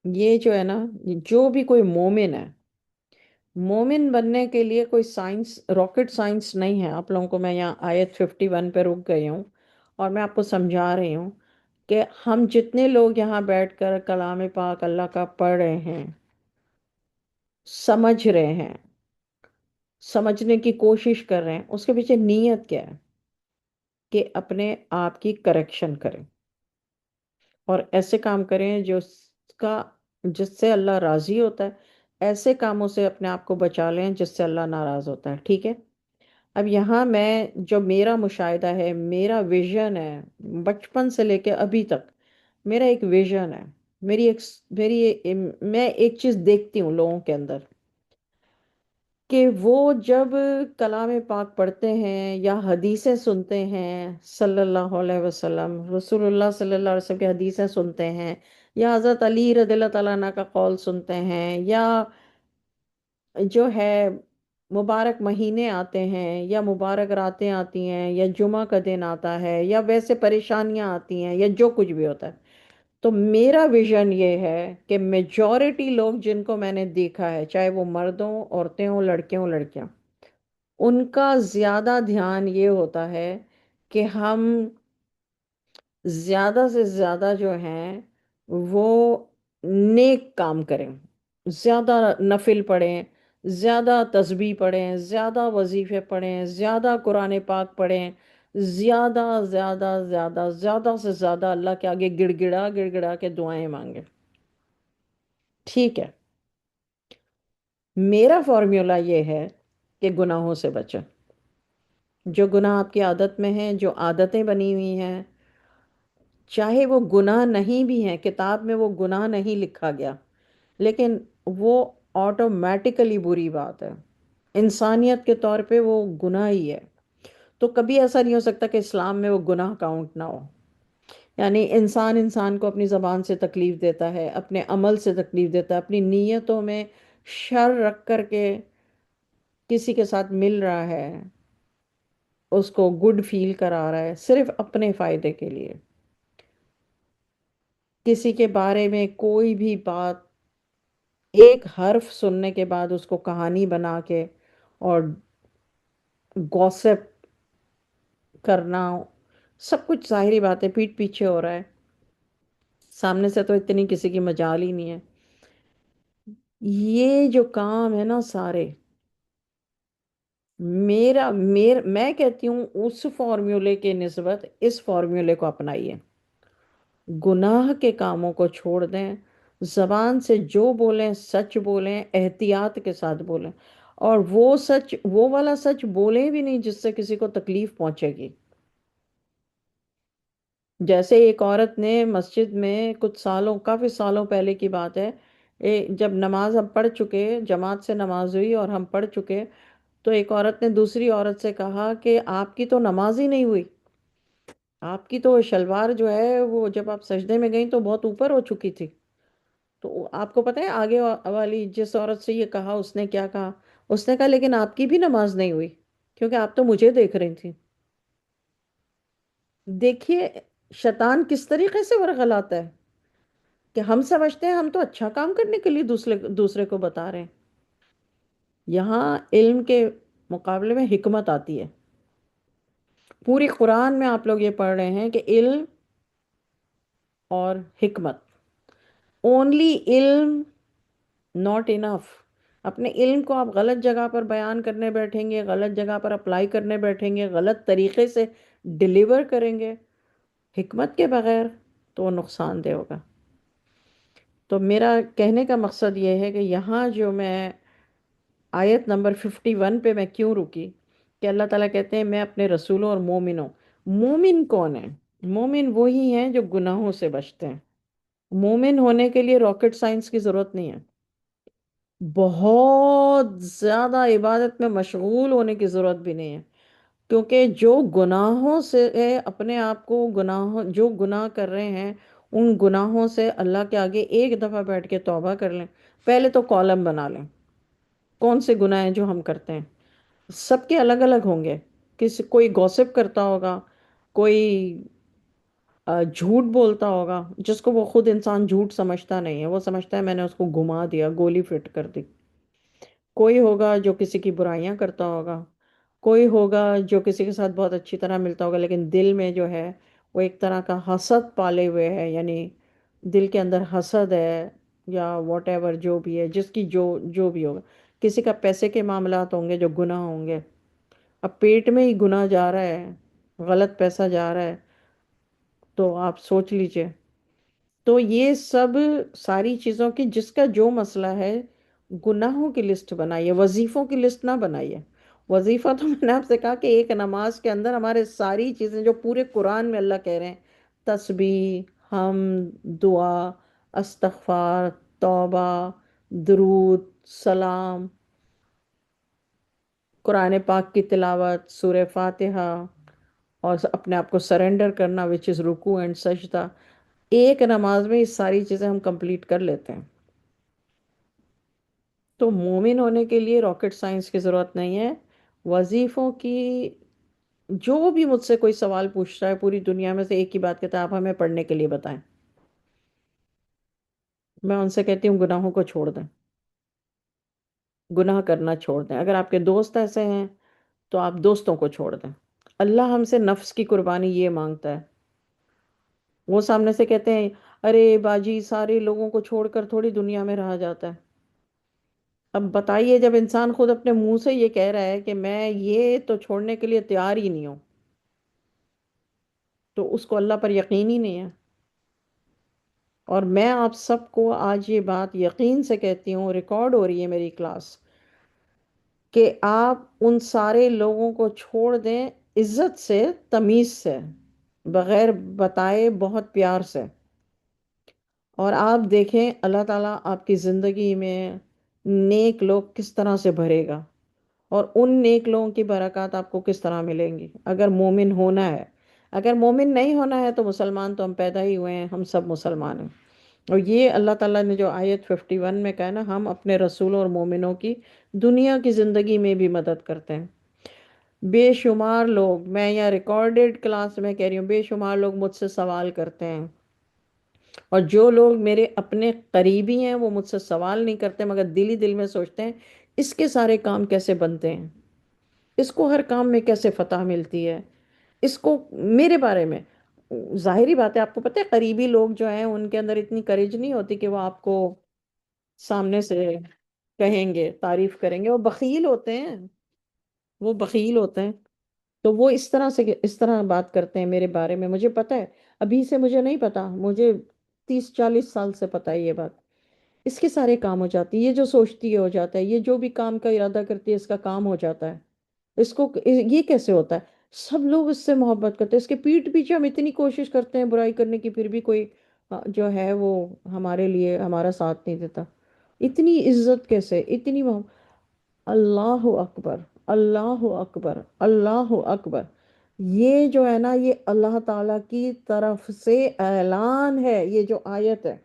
یہ جو ہے نا، جو بھی کوئی مومن ہے، مومن بننے کے لیے کوئی سائنس، راکٹ سائنس نہیں ہے۔ آپ لوگوں کو میں یہاں آیت 51 پہ رک گئی ہوں، اور میں آپ کو سمجھا رہی ہوں کہ ہم جتنے لوگ یہاں بیٹھ کر کلام پاک اللہ کا پڑھ رہے ہیں، سمجھ رہے ہیں، سمجھنے کی کوشش کر رہے ہیں، اس کے پیچھے نیت کیا ہے؟ کہ اپنے آپ کی کریکشن کریں، اور ایسے کام کریں کا جس سے اللہ راضی ہوتا ہے، ایسے کاموں سے اپنے آپ کو بچا لیں جس سے اللہ ناراض ہوتا ہے، ٹھیک ہے؟ اب یہاں میں جو میرا مشاہدہ ہے، میرا ویژن ہے، بچپن سے لے کے ابھی تک میرا ایک ویژن ہے، میری میں ایک چیز دیکھتی ہوں لوگوں کے اندر، کہ وہ جب کلام پاک پڑھتے ہیں یا حدیثیں سنتے ہیں، صلی اللہ علیہ وسلم، رسول اللہ صلی اللہ علیہ وسلم کی حدیثیں سنتے ہیں، یا حضرت علی رضی اللہ تعالیٰ عنہ کا قول سنتے ہیں، یا جو ہے مبارک مہینے آتے ہیں، یا مبارک راتیں آتی ہیں، یا جمعہ کا دن آتا ہے، یا ویسے پریشانیاں آتی ہیں، یا جو کچھ بھی ہوتا ہے، تو میرا ویژن یہ ہے کہ میجورٹی لوگ جن کو میں نے دیکھا ہے، چاہے وہ مرد ہوں، عورتیں ہوں، لڑکے ہوں، لڑکیاں، ان کا زیادہ دھیان یہ ہوتا ہے کہ ہم زیادہ سے زیادہ جو ہیں وہ نیک کام کریں، زیادہ نفل پڑھیں، زیادہ تسبیح پڑھیں، زیادہ وظیفے پڑھیں، زیادہ قرآن پاک پڑھیں، زیادہ زیادہ زیادہ زیادہ سے زیادہ اللہ کے آگے گڑ گڑا گڑ گڑا کے دعائیں مانگیں، ٹھیک ہے؟ میرا فارمیولا یہ ہے کہ گناہوں سے بچیں، جو گناہ آپ کی عادت میں ہیں، جو عادتیں بنی ہوئی ہیں، چاہے وہ گناہ نہیں بھی ہیں، کتاب میں وہ گناہ نہیں لکھا گیا، لیکن وہ آٹومیٹیکلی بری بات ہے، انسانیت کے طور پہ وہ گناہ ہی ہے، تو کبھی ایسا نہیں ہو سکتا کہ اسلام میں وہ گناہ کاؤنٹ نہ ہو۔ یعنی انسان انسان کو اپنی زبان سے تکلیف دیتا ہے، اپنے عمل سے تکلیف دیتا ہے، اپنی نیتوں میں شر رکھ کر کے کسی کے ساتھ مل رہا ہے، اس کو گڈ فیل کرا رہا ہے صرف اپنے فائدے کے لیے، کسی کے بارے میں کوئی بھی بات، ایک حرف سننے کے بعد اس کو کہانی بنا کے اور گوسپ کرنا، سب کچھ ظاہری بات ہے پیٹھ پیچھے ہو رہا ہے، سامنے سے تو اتنی کسی کی مجال ہی نہیں ہے۔ یہ جو کام ہے نا سارے، میں کہتی ہوں اس فارمیولے کے نسبت اس فارمیولے کو اپنائیے، گناہ کے کاموں کو چھوڑ دیں، زبان سے جو بولیں سچ بولیں، احتیاط کے ساتھ بولیں، اور وہ سچ، وہ والا سچ بولیں بھی نہیں جس سے کسی کو تکلیف پہنچے گی۔ جیسے ایک عورت نے مسجد میں کچھ سالوں، کافی سالوں پہلے کی بات ہے، جب نماز ہم پڑھ چکے، جماعت سے نماز ہوئی اور ہم پڑھ چکے، تو ایک عورت نے دوسری عورت سے کہا کہ آپ کی تو نماز ہی نہیں ہوئی، آپ کی تو شلوار جو ہے وہ جب آپ سجدے میں گئیں تو بہت اوپر ہو چکی تھی۔ تو آپ کو پتہ ہے آگے والی جس عورت سے یہ کہا اس نے کیا کہا؟ اس نے کہا لیکن آپ کی بھی نماز نہیں ہوئی، کیونکہ آپ تو مجھے دیکھ رہی تھی۔ دیکھیے شیطان کس طریقے سے ورغلاتا ہے، کہ ہم سمجھتے ہیں ہم تو اچھا کام کرنے کے لیے دوسرے کو بتا رہے ہیں۔ یہاں علم کے مقابلے میں حکمت آتی ہے۔ پوری قرآن میں آپ لوگ یہ پڑھ رہے ہیں کہ علم اور حکمت، اونلی علم ناٹ انف۔ اپنے علم کو آپ غلط جگہ پر بیان کرنے بیٹھیں گے، غلط جگہ پر اپلائی کرنے بیٹھیں گے، غلط طریقے سے ڈیلیور کریں گے حکمت کے بغیر، تو وہ نقصان دہ ہوگا۔ تو میرا کہنے کا مقصد یہ ہے کہ یہاں جو میں آیت نمبر 51 پہ میں کیوں رکی؟ کہ اللہ تعالیٰ کہتے ہیں میں اپنے رسولوں اور مومنوں، مومن کون ہے؟ مومن وہی ہیں جو گناہوں سے بچتے ہیں۔ مومن ہونے کے لیے راکٹ سائنس کی ضرورت نہیں ہے، بہت زیادہ عبادت میں مشغول ہونے کی ضرورت بھی نہیں ہے، کیونکہ جو گناہوں سے اپنے آپ کو جو گناہ کر رہے ہیں، ان گناہوں سے اللہ کے آگے ایک دفعہ بیٹھ کے توبہ کر لیں، پہلے تو کالم بنا لیں کون سے گناہ ہیں جو ہم کرتے ہیں۔ سب کے الگ الگ ہوں گے، کوئی گوسپ کرتا ہوگا، کوئی جھوٹ بولتا ہوگا، جس کو وہ خود انسان جھوٹ سمجھتا نہیں ہے، وہ سمجھتا ہے میں نے اس کو گھما دیا، گولی فٹ کر دی۔ کوئی ہوگا جو کسی کی برائیاں کرتا ہوگا، کوئی ہوگا جو کسی کے ساتھ بہت اچھی طرح ملتا ہوگا لیکن دل میں جو ہے وہ ایک طرح کا حسد پالے ہوئے ہے، یعنی دل کے اندر حسد ہے، یا واٹ ایور جو بھی ہے، جس کی جو بھی ہوگا۔ کسی کا پیسے کے معاملات ہوں گے جو گناہ ہوں گے، اب پیٹ میں ہی گناہ جا رہا ہے، غلط پیسہ جا رہا ہے، تو آپ سوچ لیجئے۔ تو یہ سب ساری چیزوں کی، جس کا جو مسئلہ ہے، گناہوں کی لسٹ بنائیے، وظیفوں کی لسٹ نہ بنائیے۔ وظیفہ تو میں نے آپ سے کہا کہ ایک نماز کے اندر ہمارے ساری چیزیں جو پورے قرآن میں اللہ کہہ رہے ہیں، تسبیح، دعا، استغفار، توبہ، درود، سلام، قرآن پاک کی تلاوت، سورہ فاتحہ، اور اپنے آپ کو سرنڈر کرنا وچ از رکوع اینڈ سجدہ، ایک نماز میں یہ ساری چیزیں ہم کمپلیٹ کر لیتے ہیں۔ تو مومن ہونے کے لیے راکٹ سائنس کی ضرورت نہیں ہے، وظیفوں کی۔ جو بھی مجھ سے کوئی سوال پوچھتا ہے پوری دنیا میں سے، ایک ہی بات کہتا ہے آپ ہمیں پڑھنے کے لیے بتائیں۔ میں ان سے کہتی ہوں گناہوں کو چھوڑ دیں، گناہ کرنا چھوڑ دیں۔ اگر آپ کے دوست ایسے ہیں تو آپ دوستوں کو چھوڑ دیں۔ اللہ ہم سے نفس کی قربانی یہ مانگتا ہے۔ وہ سامنے سے کہتے ہیں ارے باجی سارے لوگوں کو چھوڑ کر تھوڑی دنیا میں رہا جاتا ہے۔ اب بتائیے، جب انسان خود اپنے منہ سے یہ کہہ رہا ہے کہ میں یہ تو چھوڑنے کے لیے تیار ہی نہیں ہوں، تو اس کو اللہ پر یقین ہی نہیں ہے۔ اور میں آپ سب کو آج یہ بات یقین سے کہتی ہوں، ریکارڈ ہو رہی ہے میری کلاس، کہ آپ ان سارے لوگوں کو چھوڑ دیں، عزت سے، تمیز سے، بغیر بتائے، بہت پیار سے، اور آپ دیکھیں اللہ تعالیٰ آپ کی زندگی میں نیک لوگ کس طرح سے بھرے گا، اور ان نیک لوگوں کی برکات آپ کو کس طرح ملیں گی اگر مومن ہونا ہے۔ اگر مومن نہیں ہونا ہے تو مسلمان تو ہم پیدا ہی ہوئے ہیں، ہم سب مسلمان ہیں۔ اور یہ اللہ تعالیٰ نے جو آیت 51 میں کہا نا، ہم اپنے رسولوں اور مومنوں کی دنیا کی زندگی میں بھی مدد کرتے ہیں۔ بے شمار لوگ، میں یہاں ریکارڈڈ کلاس میں کہہ رہی ہوں، بے شمار لوگ مجھ سے سوال کرتے ہیں، اور جو لوگ میرے اپنے قریبی ہیں وہ مجھ سے سوال نہیں کرتے، مگر دل ہی دل میں سوچتے ہیں اس کے سارے کام کیسے بنتے ہیں، اس کو ہر کام میں کیسے فتح ملتی ہے، اس کو میرے بارے میں۔ ظاہری بات ہے، آپ کو پتہ ہے قریبی لوگ جو ہیں ان کے اندر اتنی کریج نہیں ہوتی کہ وہ آپ کو سامنے سے کہیں گے، تعریف کریں گے، وہ بخیل ہوتے ہیں، وہ بخیل ہوتے ہیں۔ تو وہ اس طرح بات کرتے ہیں میرے بارے میں، مجھے پتہ ہے۔ ابھی سے مجھے نہیں پتا، مجھے 30 40 سال سے پتہ ہے یہ بات۔ اس کے سارے کام ہو جاتی ہے، یہ جو سوچتی ہے ہو جاتا ہے، یہ جو بھی کام کا ارادہ کرتی ہے اس کا کام ہو جاتا ہے۔ اس کو یہ کیسے ہوتا ہے؟ سب لوگ اس سے محبت کرتے ہیں، اس کے پیٹھ پیچھے ہم اتنی کوشش کرتے ہیں برائی کرنے کی، پھر بھی کوئی جو ہے وہ ہمارے لیے ہمارا ساتھ نہیں دیتا۔ اتنی عزت کیسے، اتنی محبت! اللہ اکبر، اللہ اکبر، اللہ اکبر! یہ جو ہے نا، یہ اللہ تعالیٰ کی طرف سے اعلان ہے، یہ جو آیت ہے۔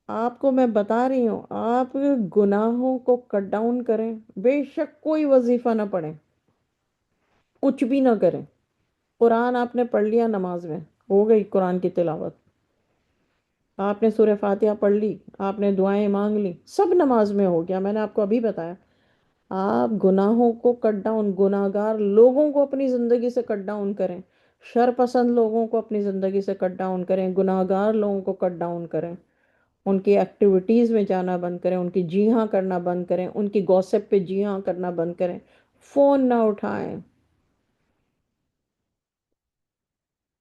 آپ کو میں بتا رہی ہوں، آپ گناہوں کو کٹ ڈاؤن کریں، بے شک کوئی وظیفہ نہ پڑھیں، کچھ بھی نہ کریں۔ قرآن آپ نے پڑھ لیا نماز میں، ہو گئی قرآن کی تلاوت، آپ نے سورہ فاتحہ پڑھ لی، آپ نے دعائیں مانگ لی، سب نماز میں ہو گیا۔ میں نے آپ کو ابھی بتایا، آپ گناہوں کو کٹ ڈاؤن، گناہ گار لوگوں کو اپنی زندگی سے کٹ ڈاؤن کریں، شر پسند لوگوں کو اپنی زندگی سے کٹ ڈاؤن کریں، گناہ گار لوگوں کو کٹ ڈاؤن کریں، ان کی ایکٹیویٹیز میں جانا بند کریں، ان کی جی ہاں کرنا بند کریں، ان کی گوسپ پہ جی ہاں کرنا بند کریں، فون نہ اٹھائیں،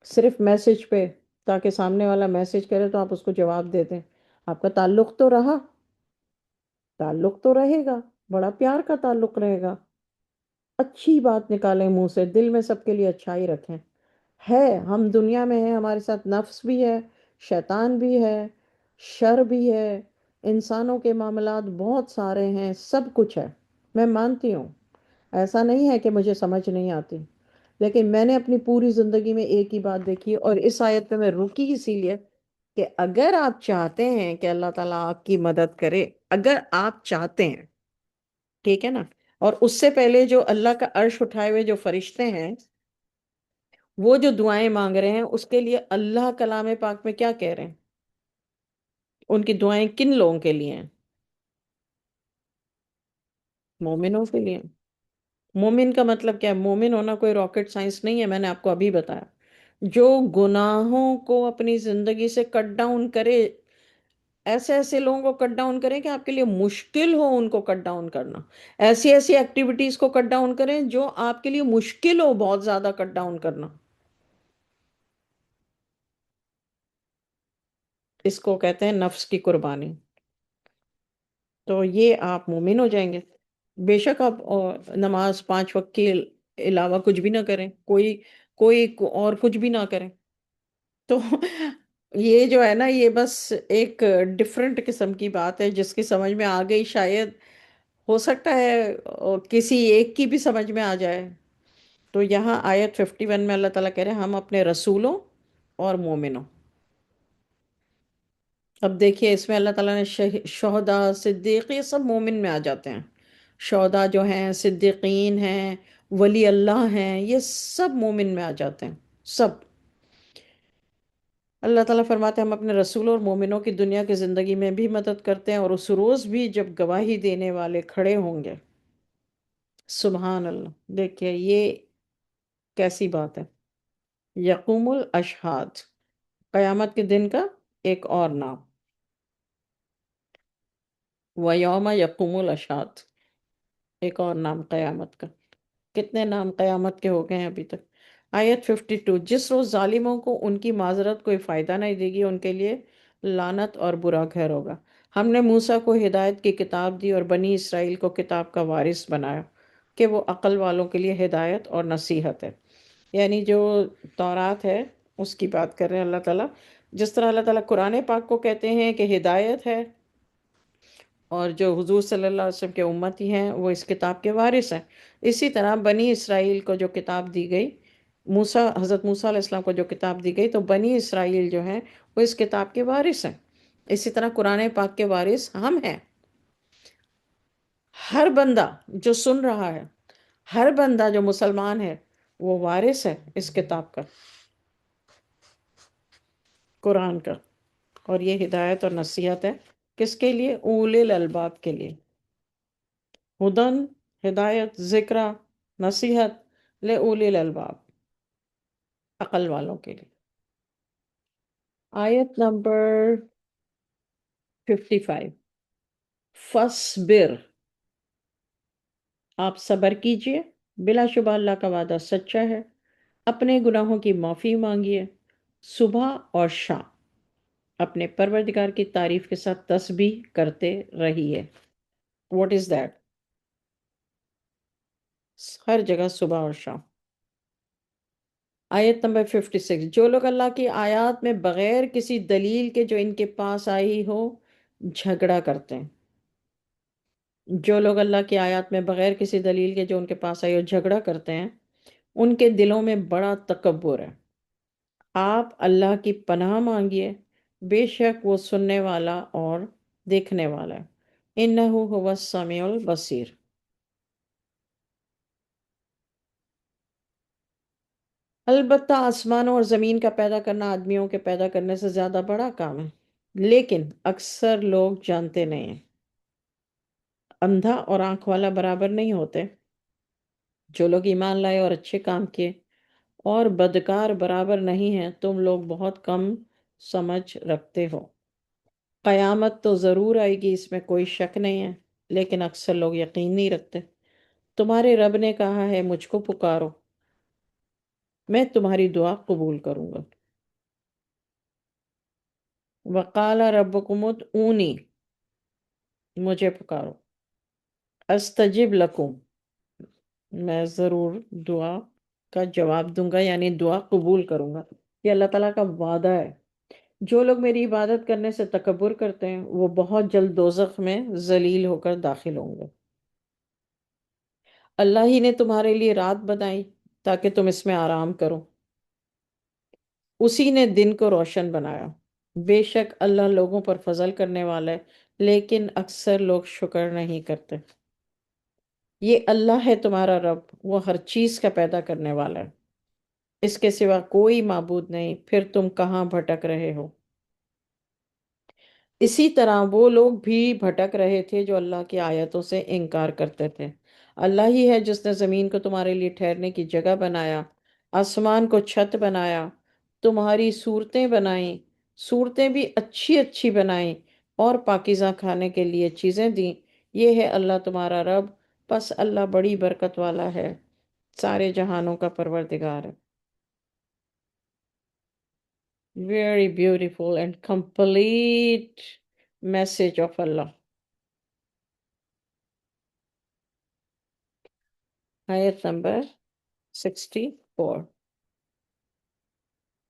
صرف میسج پہ، تاکہ سامنے والا میسج کرے تو آپ اس کو جواب دے دیں، آپ کا تعلق تو رہا۔ تعلق تو رہے گا، بڑا پیار کا تعلق رہے گا، اچھی بات نکالیں منہ سے، دل میں سب کے لیے اچھائی رکھیں. ہے، ہم دنیا میں ہیں، ہمارے ساتھ نفس بھی ہے، شیطان بھی ہے، شر بھی ہے، انسانوں کے معاملات بہت سارے ہیں، سب کچھ ہے. میں مانتی ہوں، ایسا نہیں ہے کہ مجھے سمجھ نہیں آتی، لیکن میں نے اپنی پوری زندگی میں ایک ہی بات دیکھی، اور اس آیت پہ میں رکی اسی لیے کہ اگر آپ چاہتے ہیں کہ اللہ تعالیٰ آپ کی مدد کرے، اگر آپ چاہتے ہیں، ٹھیک ہے نا، اور اس سے پہلے جو اللہ کا عرش اٹھائے ہوئے جو فرشتے ہیں، وہ جو دعائیں مانگ رہے ہیں، اس کے لیے اللہ کلام پاک میں کیا کہہ رہے ہیں؟ ان کی دعائیں کن لوگوں کے لیے ہیں؟ مومنوں کے لیے. مومن کا مطلب کیا ہے؟ مومن ہونا کوئی راکٹ سائنس نہیں ہے، میں نے آپ کو ابھی بتایا. جو گناہوں کو اپنی زندگی سے کٹ ڈاؤن کرے، ایسے ایسے لوگوں کو کٹ ڈاؤن کریں کہ آپ کے لیے مشکل ہو ان کو کٹ ڈاؤن کرنا. ایسی ایسی ایکٹیویٹیز کو کٹ ڈاؤن کریں جو آپ کے لیے مشکل ہو بہت زیادہ کٹ ڈاؤن کرنا. اس کو کہتے ہیں نفس کی قربانی. تو یہ آپ مومن ہو جائیں گے. بے شک آپ نماز 5 وقت کے علاوہ کچھ بھی نہ کریں، کوئی اور کچھ بھی نہ کریں. تو یہ جو ہے نا، یہ بس ایک ڈفرینٹ قسم کی بات ہے جس کی سمجھ میں آ گئی، شاید ہو سکتا ہے کسی ایک کی بھی سمجھ میں آ جائے. تو یہاں آیت 51 میں اللہ تعالیٰ کہہ رہے ہیں ہم اپنے رسولوں اور مومنوں. اب دیکھیے اس میں اللہ تعالیٰ نے شہداء، صدیق، یہ سب مومن میں آ جاتے ہیں. شہداء جو ہیں، صدیقین ہیں، ولی اللہ ہیں، یہ سب مومن میں آ جاتے ہیں، سب. اللہ تعالیٰ فرماتے ہیں ہم اپنے رسولوں اور مومنوں کی دنیا کی زندگی میں بھی مدد کرتے ہیں، اور اس روز بھی جب گواہی دینے والے کھڑے ہوں گے. سبحان اللہ. دیکھیے یہ کیسی بات ہے. یقوم الاشہاد، قیامت کے دن کا ایک اور نام. وَيَوْمَ يَقُومُ الْأَشْهَادُ، ایک اور نام قیامت کا. کتنے نام قیامت کے ہو گئے ہیں ابھی تک. آیت 52، جس روز ظالموں کو ان کی معذرت کوئی فائدہ نہیں دے گی، ان کے لیے لعنت اور برا گھر ہوگا. ہم نے موسیٰ کو ہدایت کی کتاب دی اور بنی اسرائیل کو کتاب کا وارث بنایا کہ وہ عقل والوں کے لیے ہدایت اور نصیحت ہے. یعنی جو تورات ہے اس کی بات کر رہے ہیں اللہ تعالیٰ. جس طرح اللہ تعالیٰ قرآن پاک کو کہتے ہیں کہ ہدایت ہے، اور جو حضور صلی اللہ علیہ وسلم کے امتی ہیں وہ اس کتاب کے وارث ہیں، اسی طرح بنی اسرائیل کو جو کتاب دی گئی، حضرت موسیٰ علیہ السلام کو جو کتاب دی گئی، تو بنی اسرائیل جو ہیں وہ اس کتاب کے وارث ہیں. اسی طرح قرآن پاک کے وارث ہم ہیں. ہر بندہ جو سن رہا ہے، ہر بندہ جو مسلمان ہے، وہ وارث ہے اس کتاب کا، قرآن کا. اور یہ ہدایت اور نصیحت ہے کس کے لیے؟ اولے الالباب کے لیے. ہدن، ہدایت، ذکرہ، نصیحت، لِأُولِي الالباب، عقل والوں کے لیے. آیت نمبر 55، فَاصْبِرْ، آپ صبر کیجئے، بلا شبہ اللہ کا وعدہ سچا ہے. اپنے گناہوں کی معافی مانگیے، صبح اور شام اپنے پروردگار کی تعریف کے ساتھ تسبیح کرتے رہیے. What is that؟ ہر جگہ صبح اور شام. آیت نمبر 56، جو لوگ اللہ کی آیات میں بغیر کسی دلیل کے جو ان کے پاس آئی ہو جھگڑا کرتے ہیں. جو لوگ اللہ کی آیات میں بغیر کسی دلیل کے جو ان کے پاس آئی ہو جھگڑا کرتے ہیں، ان کے دلوں میں بڑا تکبر ہے. آپ اللہ کی پناہ مانگیے، بے شک وہ سننے والا اور دیکھنے والا ہے. اِنَّهُ هُوَ السَّمِيعُ الْبَصِيرُ. البتہ آسمانوں اور زمین کا پیدا کرنا آدمیوں کے پیدا کرنے سے زیادہ بڑا کام ہے، لیکن اکثر لوگ جانتے نہیں ہیں. اندھا اور آنکھ والا برابر نہیں ہوتے. جو لوگ ایمان لائے اور اچھے کام کیے اور بدکار برابر نہیں ہیں. تم لوگ بہت کم سمجھ رکھتے ہو. قیامت تو ضرور آئے گی، اس میں کوئی شک نہیں ہے، لیکن اکثر لوگ یقین نہیں رکھتے. تمہارے رب نے کہا ہے مجھ کو پکارو، میں تمہاری دعا قبول کروں گا. وقال ربکم ادعونی، مجھے پکارو، استجب لکم، میں ضرور دعا کا جواب دوں گا، یعنی دعا قبول کروں گا۔ یہ اللہ تعالیٰ کا وعدہ ہے۔ جو لوگ میری عبادت کرنے سے تکبر کرتے ہیں وہ بہت جلد دوزخ میں ذلیل ہو کر داخل ہوں گے۔ اللہ ہی نے تمہارے لیے رات بنائی تاکہ تم اس میں آرام کرو، اسی نے دن کو روشن بنایا۔ بے شک اللہ لوگوں پر فضل کرنے والا ہے، لیکن اکثر لوگ شکر نہیں کرتے۔ یہ اللہ ہے تمہارا رب، وہ ہر چیز کا پیدا کرنے والا ہے، اس کے سوا کوئی معبود نہیں، پھر تم کہاں بھٹک رہے ہو؟ اسی طرح وہ لوگ بھی بھٹک رہے تھے جو اللہ کی آیتوں سے انکار کرتے تھے۔ اللہ ہی ہے جس نے زمین کو تمہارے لیے ٹھہرنے کی جگہ بنایا، آسمان کو چھت بنایا، تمہاری صورتیں بنائیں، صورتیں بھی اچھی اچھی بنائیں، اور پاکیزہ کھانے کے لیے چیزیں دیں۔ یہ ہے اللہ تمہارا رب، پس اللہ بڑی برکت والا ہے، سارے جہانوں کا پروردگار ہے۔ Very beautiful and complete message of Allah. آیت نمبر 64۔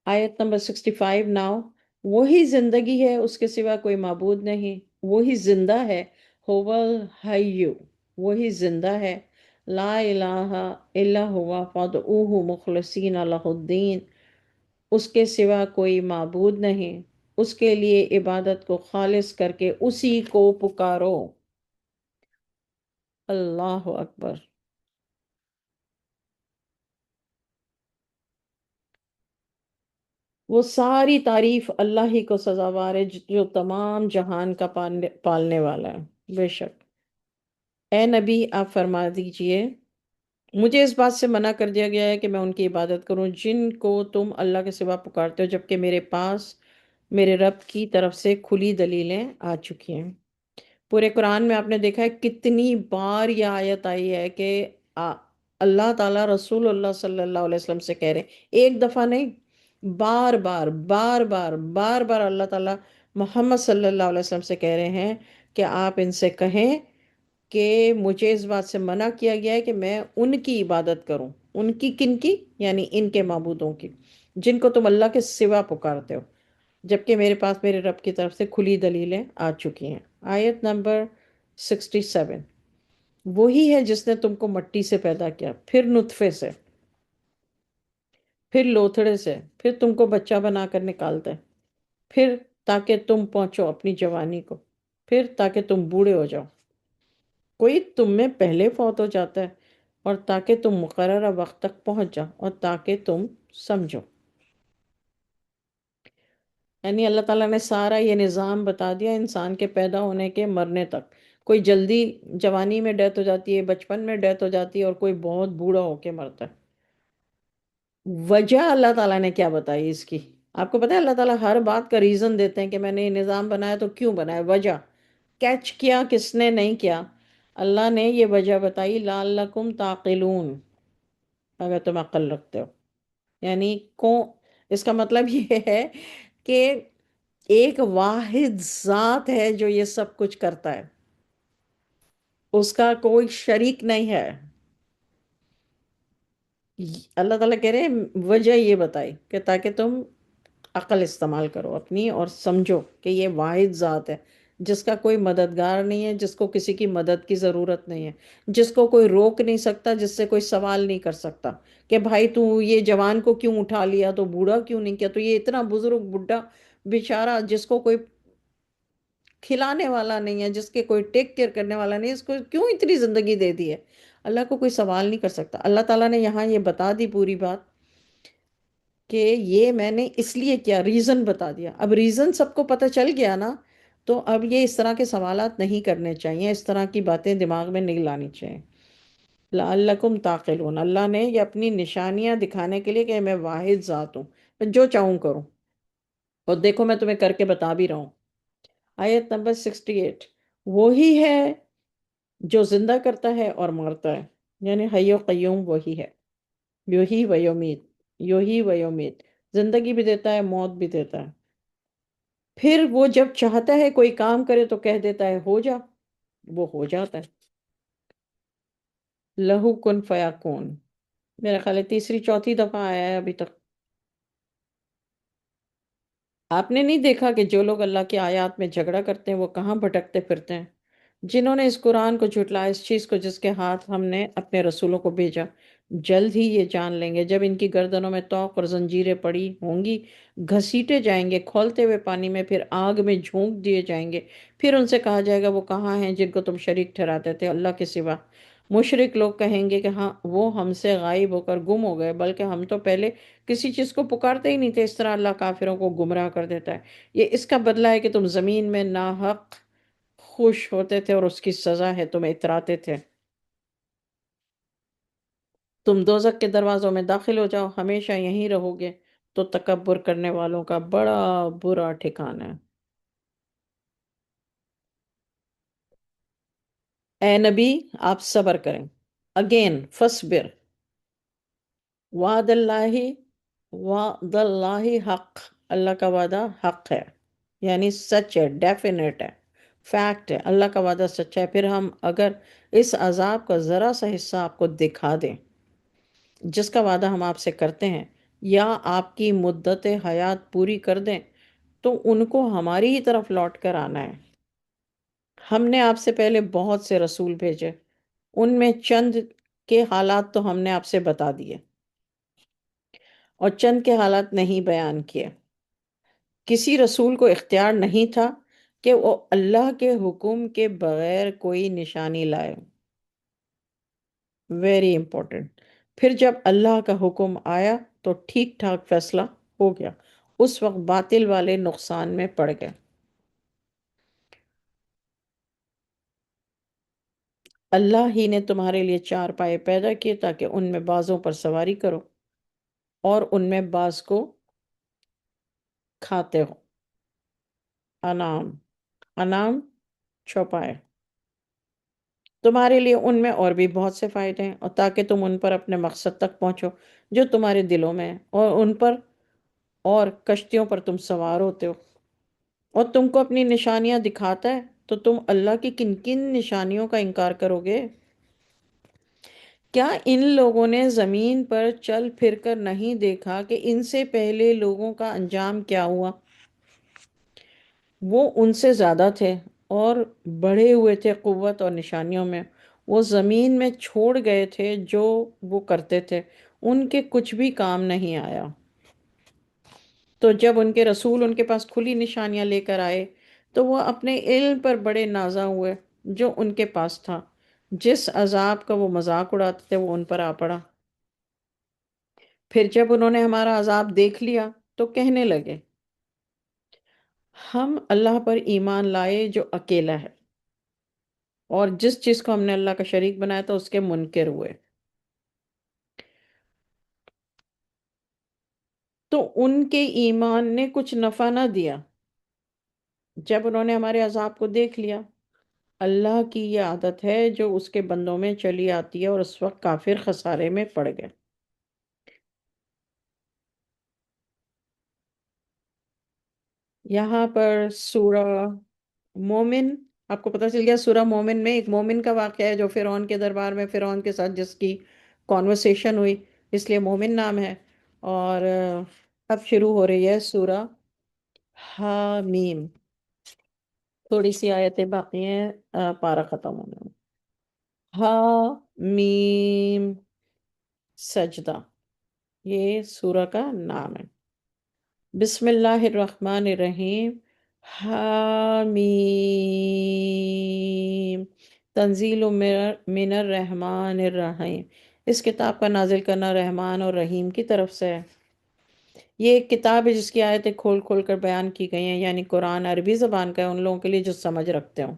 آیت نمبر 65 ناؤ۔ وہی زندگی ہے، اس کے سوا کوئی معبود نہیں، وہی زندہ ہے، ہوول حیو، وہی زندہ ہے، لا الہ الا ہوا فادعوہ مخلصین لہ الدین، اس کے سوا کوئی معبود نہیں، اس کے لیے عبادت کو خالص کر کے اسی کو پکارو۔ اللہ اکبر۔ وہ ساری تعریف اللہ ہی کو سزاوار ہے جو تمام جہان کا پالنے والا ہے۔ بے شک اے نبی آپ فرما دیجئے، مجھے اس بات سے منع کر دیا گیا ہے کہ میں ان کی عبادت کروں جن کو تم اللہ کے سوا پکارتے ہو، جبکہ میرے پاس میرے رب کی طرف سے کھلی دلیلیں آ چکی ہیں۔ پورے قرآن میں آپ نے دیکھا ہے کتنی بار یہ آیت آئی ہے کہ آ- اللہ تعالیٰ رسول اللہ صلی اللہ علیہ وسلم سے کہہ رہے ہیں، ایک دفعہ نہیں، بار بار بار بار بار بار اللہ تعالیٰ محمد صلی اللہ علیہ وسلم سے کہہ رہے ہیں کہ آپ ان سے کہیں کہ مجھے اس بات سے منع کیا گیا ہے کہ میں ان کی عبادت کروں۔ ان کی کن کی؟ یعنی ان کے معبودوں کی، جن کو تم اللہ کے سوا پکارتے ہو، جبکہ میرے پاس میرے رب کی طرف سے کھلی دلیلیں آ چکی ہیں۔ آیت نمبر 67۔ وہی ہے جس نے تم کو مٹی سے پیدا کیا، پھر نطفے سے، پھر لوتھڑے سے، پھر تم کو بچہ بنا کر نکالتا ہے، پھر تاکہ تم پہنچو اپنی جوانی کو، پھر تاکہ تم بوڑھے ہو جاؤ، کوئی تم میں پہلے فوت ہو جاتا ہے، اور تاکہ تم مقررہ وقت تک پہنچ جاؤ، اور تاکہ تم سمجھو۔ یعنی اللہ تعالیٰ نے سارا یہ نظام بتا دیا انسان کے پیدا ہونے کے مرنے تک۔ کوئی جلدی جوانی میں ڈیتھ ہو جاتی ہے، بچپن میں ڈیتھ ہو جاتی ہے، اور کوئی بہت بوڑھا ہو کے مرتا ہے۔ وجہ اللہ تعالیٰ نے کیا بتائی اس کی؟ آپ کو پتہ ہے اللہ تعالیٰ ہر بات کا ریزن دیتے ہیں کہ میں نے یہ نظام بنایا تو کیوں بنایا، وجہ کیچ کیا کس نے نہیں کیا؟ اللہ نے یہ وجہ بتائی، لعلکم تعقلون، اگر تم عقل رکھتے ہو۔ یعنی اس کا مطلب یہ ہے کہ ایک واحد ذات ہے جو یہ سب کچھ کرتا ہے، اس کا کوئی شریک نہیں ہے۔ اللہ تعالیٰ کہہ رہے ہیں وجہ یہ بتائی کہ تاکہ تم عقل استعمال کرو اپنی، اور سمجھو کہ یہ واحد ذات ہے جس کا کوئی مددگار نہیں ہے، جس کو کسی کی مدد کی ضرورت نہیں ہے، جس کو کوئی روک نہیں سکتا، جس سے کوئی سوال نہیں کر سکتا کہ بھائی تو یہ جوان کو کیوں اٹھا لیا تو بوڑھا کیوں نہیں کیا، تو یہ اتنا بزرگ بڈھا بیچارہ جس کو کوئی کھلانے والا نہیں ہے، جس کے کوئی ٹیک کیئر کرنے والا نہیں ہے، اس کو کیوں اتنی زندگی دے دی ہے؟ اللہ کو کوئی سوال نہیں کر سکتا۔ اللہ تعالیٰ نے یہاں یہ بتا دی پوری بات کہ یہ میں نے اس لیے کیا، ریزن بتا دیا۔ اب ریزن سب کو پتہ چل گیا نا، تو اب یہ اس طرح کے سوالات نہیں کرنے چاہیے، اس طرح کی باتیں دماغ میں نہیں لانی چاہیے۔ لعلکم تعقلون، اللہ نے یہ اپنی نشانیاں دکھانے کے لیے کہ میں واحد ذات ہوں، میں جو چاہوں کروں، اور دیکھو میں تمہیں کر کے بتا بھی رہا ہوں۔ آیت نمبر 68۔ وہی ہے جو زندہ کرتا ہے اور مارتا ہے، یعنی حی و قیوم وہی ہے، یحیی و یمیت، یحیی و یمیت، زندگی بھی دیتا ہے، موت بھی دیتا ہے۔ پھر وہ جب چاہتا ہے کوئی کام کرے تو کہہ دیتا ہے ہو جا، وہ ہو جاتا ہے. لہو کن فیاکون. میرا خیال ہے تیسری چوتھی دفعہ آیا ہے ابھی تک. آپ نے نہیں دیکھا کہ جو لوگ اللہ کی آیات میں جھگڑا کرتے ہیں وہ کہاں بھٹکتے پھرتے ہیں؟ جنہوں نے اس قرآن کو جھٹلایا، اس چیز کو جس کے ہاتھ ہم نے اپنے رسولوں کو بھیجا، جلد ہی یہ جان لیں گے جب ان کی گردنوں میں طوق اور زنجیریں پڑی ہوں گی، گھسیٹے جائیں گے کھولتے ہوئے پانی میں، پھر آگ میں جھونک دیے جائیں گے. پھر ان سے کہا جائے گا وہ کہاں ہیں جن کو تم شریک ٹھہراتے تھے اللہ کے سوا؟ مشرک لوگ کہیں گے کہ ہاں وہ ہم سے غائب ہو کر گم ہو گئے، بلکہ ہم تو پہلے کسی چیز کو پکارتے ہی نہیں تھے. اس طرح اللہ کافروں کو گمراہ کر دیتا ہے. یہ اس کا بدلہ ہے کہ تم زمین میں ناحق خوش ہوتے تھے اور اس کی سزا ہے تم اتراتے تھے. تم دوزخ کے دروازوں میں داخل ہو جاؤ، ہمیشہ یہیں رہو گے، تو تکبر کرنے والوں کا بڑا برا ٹھکانہ ہے. اے نبی، آپ صبر کریں. اگین فصبر. وعد اللہ، وعد اللہ حق. اللہ کا وعدہ حق ہے، یعنی سچ ہے، ڈیفینیٹ ہے، فیکٹ ہے. اللہ کا وعدہ سچا ہے. پھر ہم اگر اس عذاب کا ذرا سا حصہ آپ کو دکھا دیں جس کا وعدہ ہم آپ سے کرتے ہیں، یا آپ کی مدت حیات پوری کر دیں، تو ان کو ہماری ہی طرف لوٹ کر آنا ہے. ہم نے آپ سے پہلے بہت سے رسول بھیجے، ان میں چند کے حالات تو ہم نے آپ سے بتا دیے اور چند کے حالات نہیں بیان کیے. کسی رسول کو اختیار نہیں تھا کہ وہ اللہ کے حکم کے بغیر کوئی نشانی لائے. Very important. پھر جب اللہ کا حکم آیا تو ٹھیک ٹھاک فیصلہ ہو گیا. اس وقت باطل والے نقصان میں پڑ گئے. اللہ ہی نے تمہارے لیے چار پائے پیدا کیے تاکہ ان میں بازوں پر سواری کرو اور ان میں باز کو کھاتے ہو. انعام. انعام چوپائے. تمہارے لیے ان میں اور بھی بہت سے فائدے ہیں، اور تاکہ تم ان پر اپنے مقصد تک پہنچو جو تمہارے دلوں میں ہے، اور ان پر اور کشتیوں پر تم سوار ہوتے ہو. اور تم کو اپنی نشانیاں دکھاتا ہے تو تم اللہ کی کن کن نشانیوں کا انکار کرو گے؟ کیا ان لوگوں نے زمین پر چل پھر کر نہیں دیکھا کہ ان سے پہلے لوگوں کا انجام کیا ہوا؟ وہ ان سے زیادہ تھے اور بڑھے ہوئے تھے قوت اور نشانیوں میں. وہ زمین میں چھوڑ گئے تھے جو وہ کرتے تھے، ان کے کچھ بھی کام نہیں آیا. تو جب ان کے رسول ان کے پاس کھلی نشانیاں لے کر آئے تو وہ اپنے علم پر بڑے نازا ہوئے جو ان کے پاس تھا. جس عذاب کا وہ مذاق اڑاتے تھے وہ ان پر آ پڑا. پھر جب انہوں نے ہمارا عذاب دیکھ لیا تو کہنے لگے، ہم اللہ پر ایمان لائے جو اکیلا ہے، اور جس چیز کو ہم نے اللہ کا شریک بنایا تھا اس کے منکر ہوئے. تو ان کے ایمان نے کچھ نفع نہ دیا جب انہوں نے ہمارے عذاب کو دیکھ لیا. اللہ کی یہ عادت ہے جو اس کے بندوں میں چلی آتی ہے، اور اس وقت کافر خسارے میں پڑ گئے. یہاں پر سورہ مومن، آپ کو پتہ چل گیا سورہ مومن میں ایک مومن کا واقعہ ہے جو فرعون کے دربار میں فرعون کے ساتھ جس کی کانورسیشن ہوئی، اس لیے مومن نام ہے. اور اب شروع ہو رہی ہے سورہ حامیم. تھوڑی سی آیتیں باقی ہیں پارہ ختم ہونے میں. حامیم سجدہ، یہ سورہ کا نام ہے. بسم اللہ الرحمن الرحیم. حامیم تنزیل من الرحمن الرحیم. اس کتاب کا نازل کرنا رحمان اور رحیم کی طرف سے ہے. یہ ایک کتاب ہے جس کی آیتیں کھول کھول کر بیان کی گئی ہیں، یعنی قرآن عربی زبان کا ہے ان لوگوں کے لیے جو سمجھ رکھتے ہوں.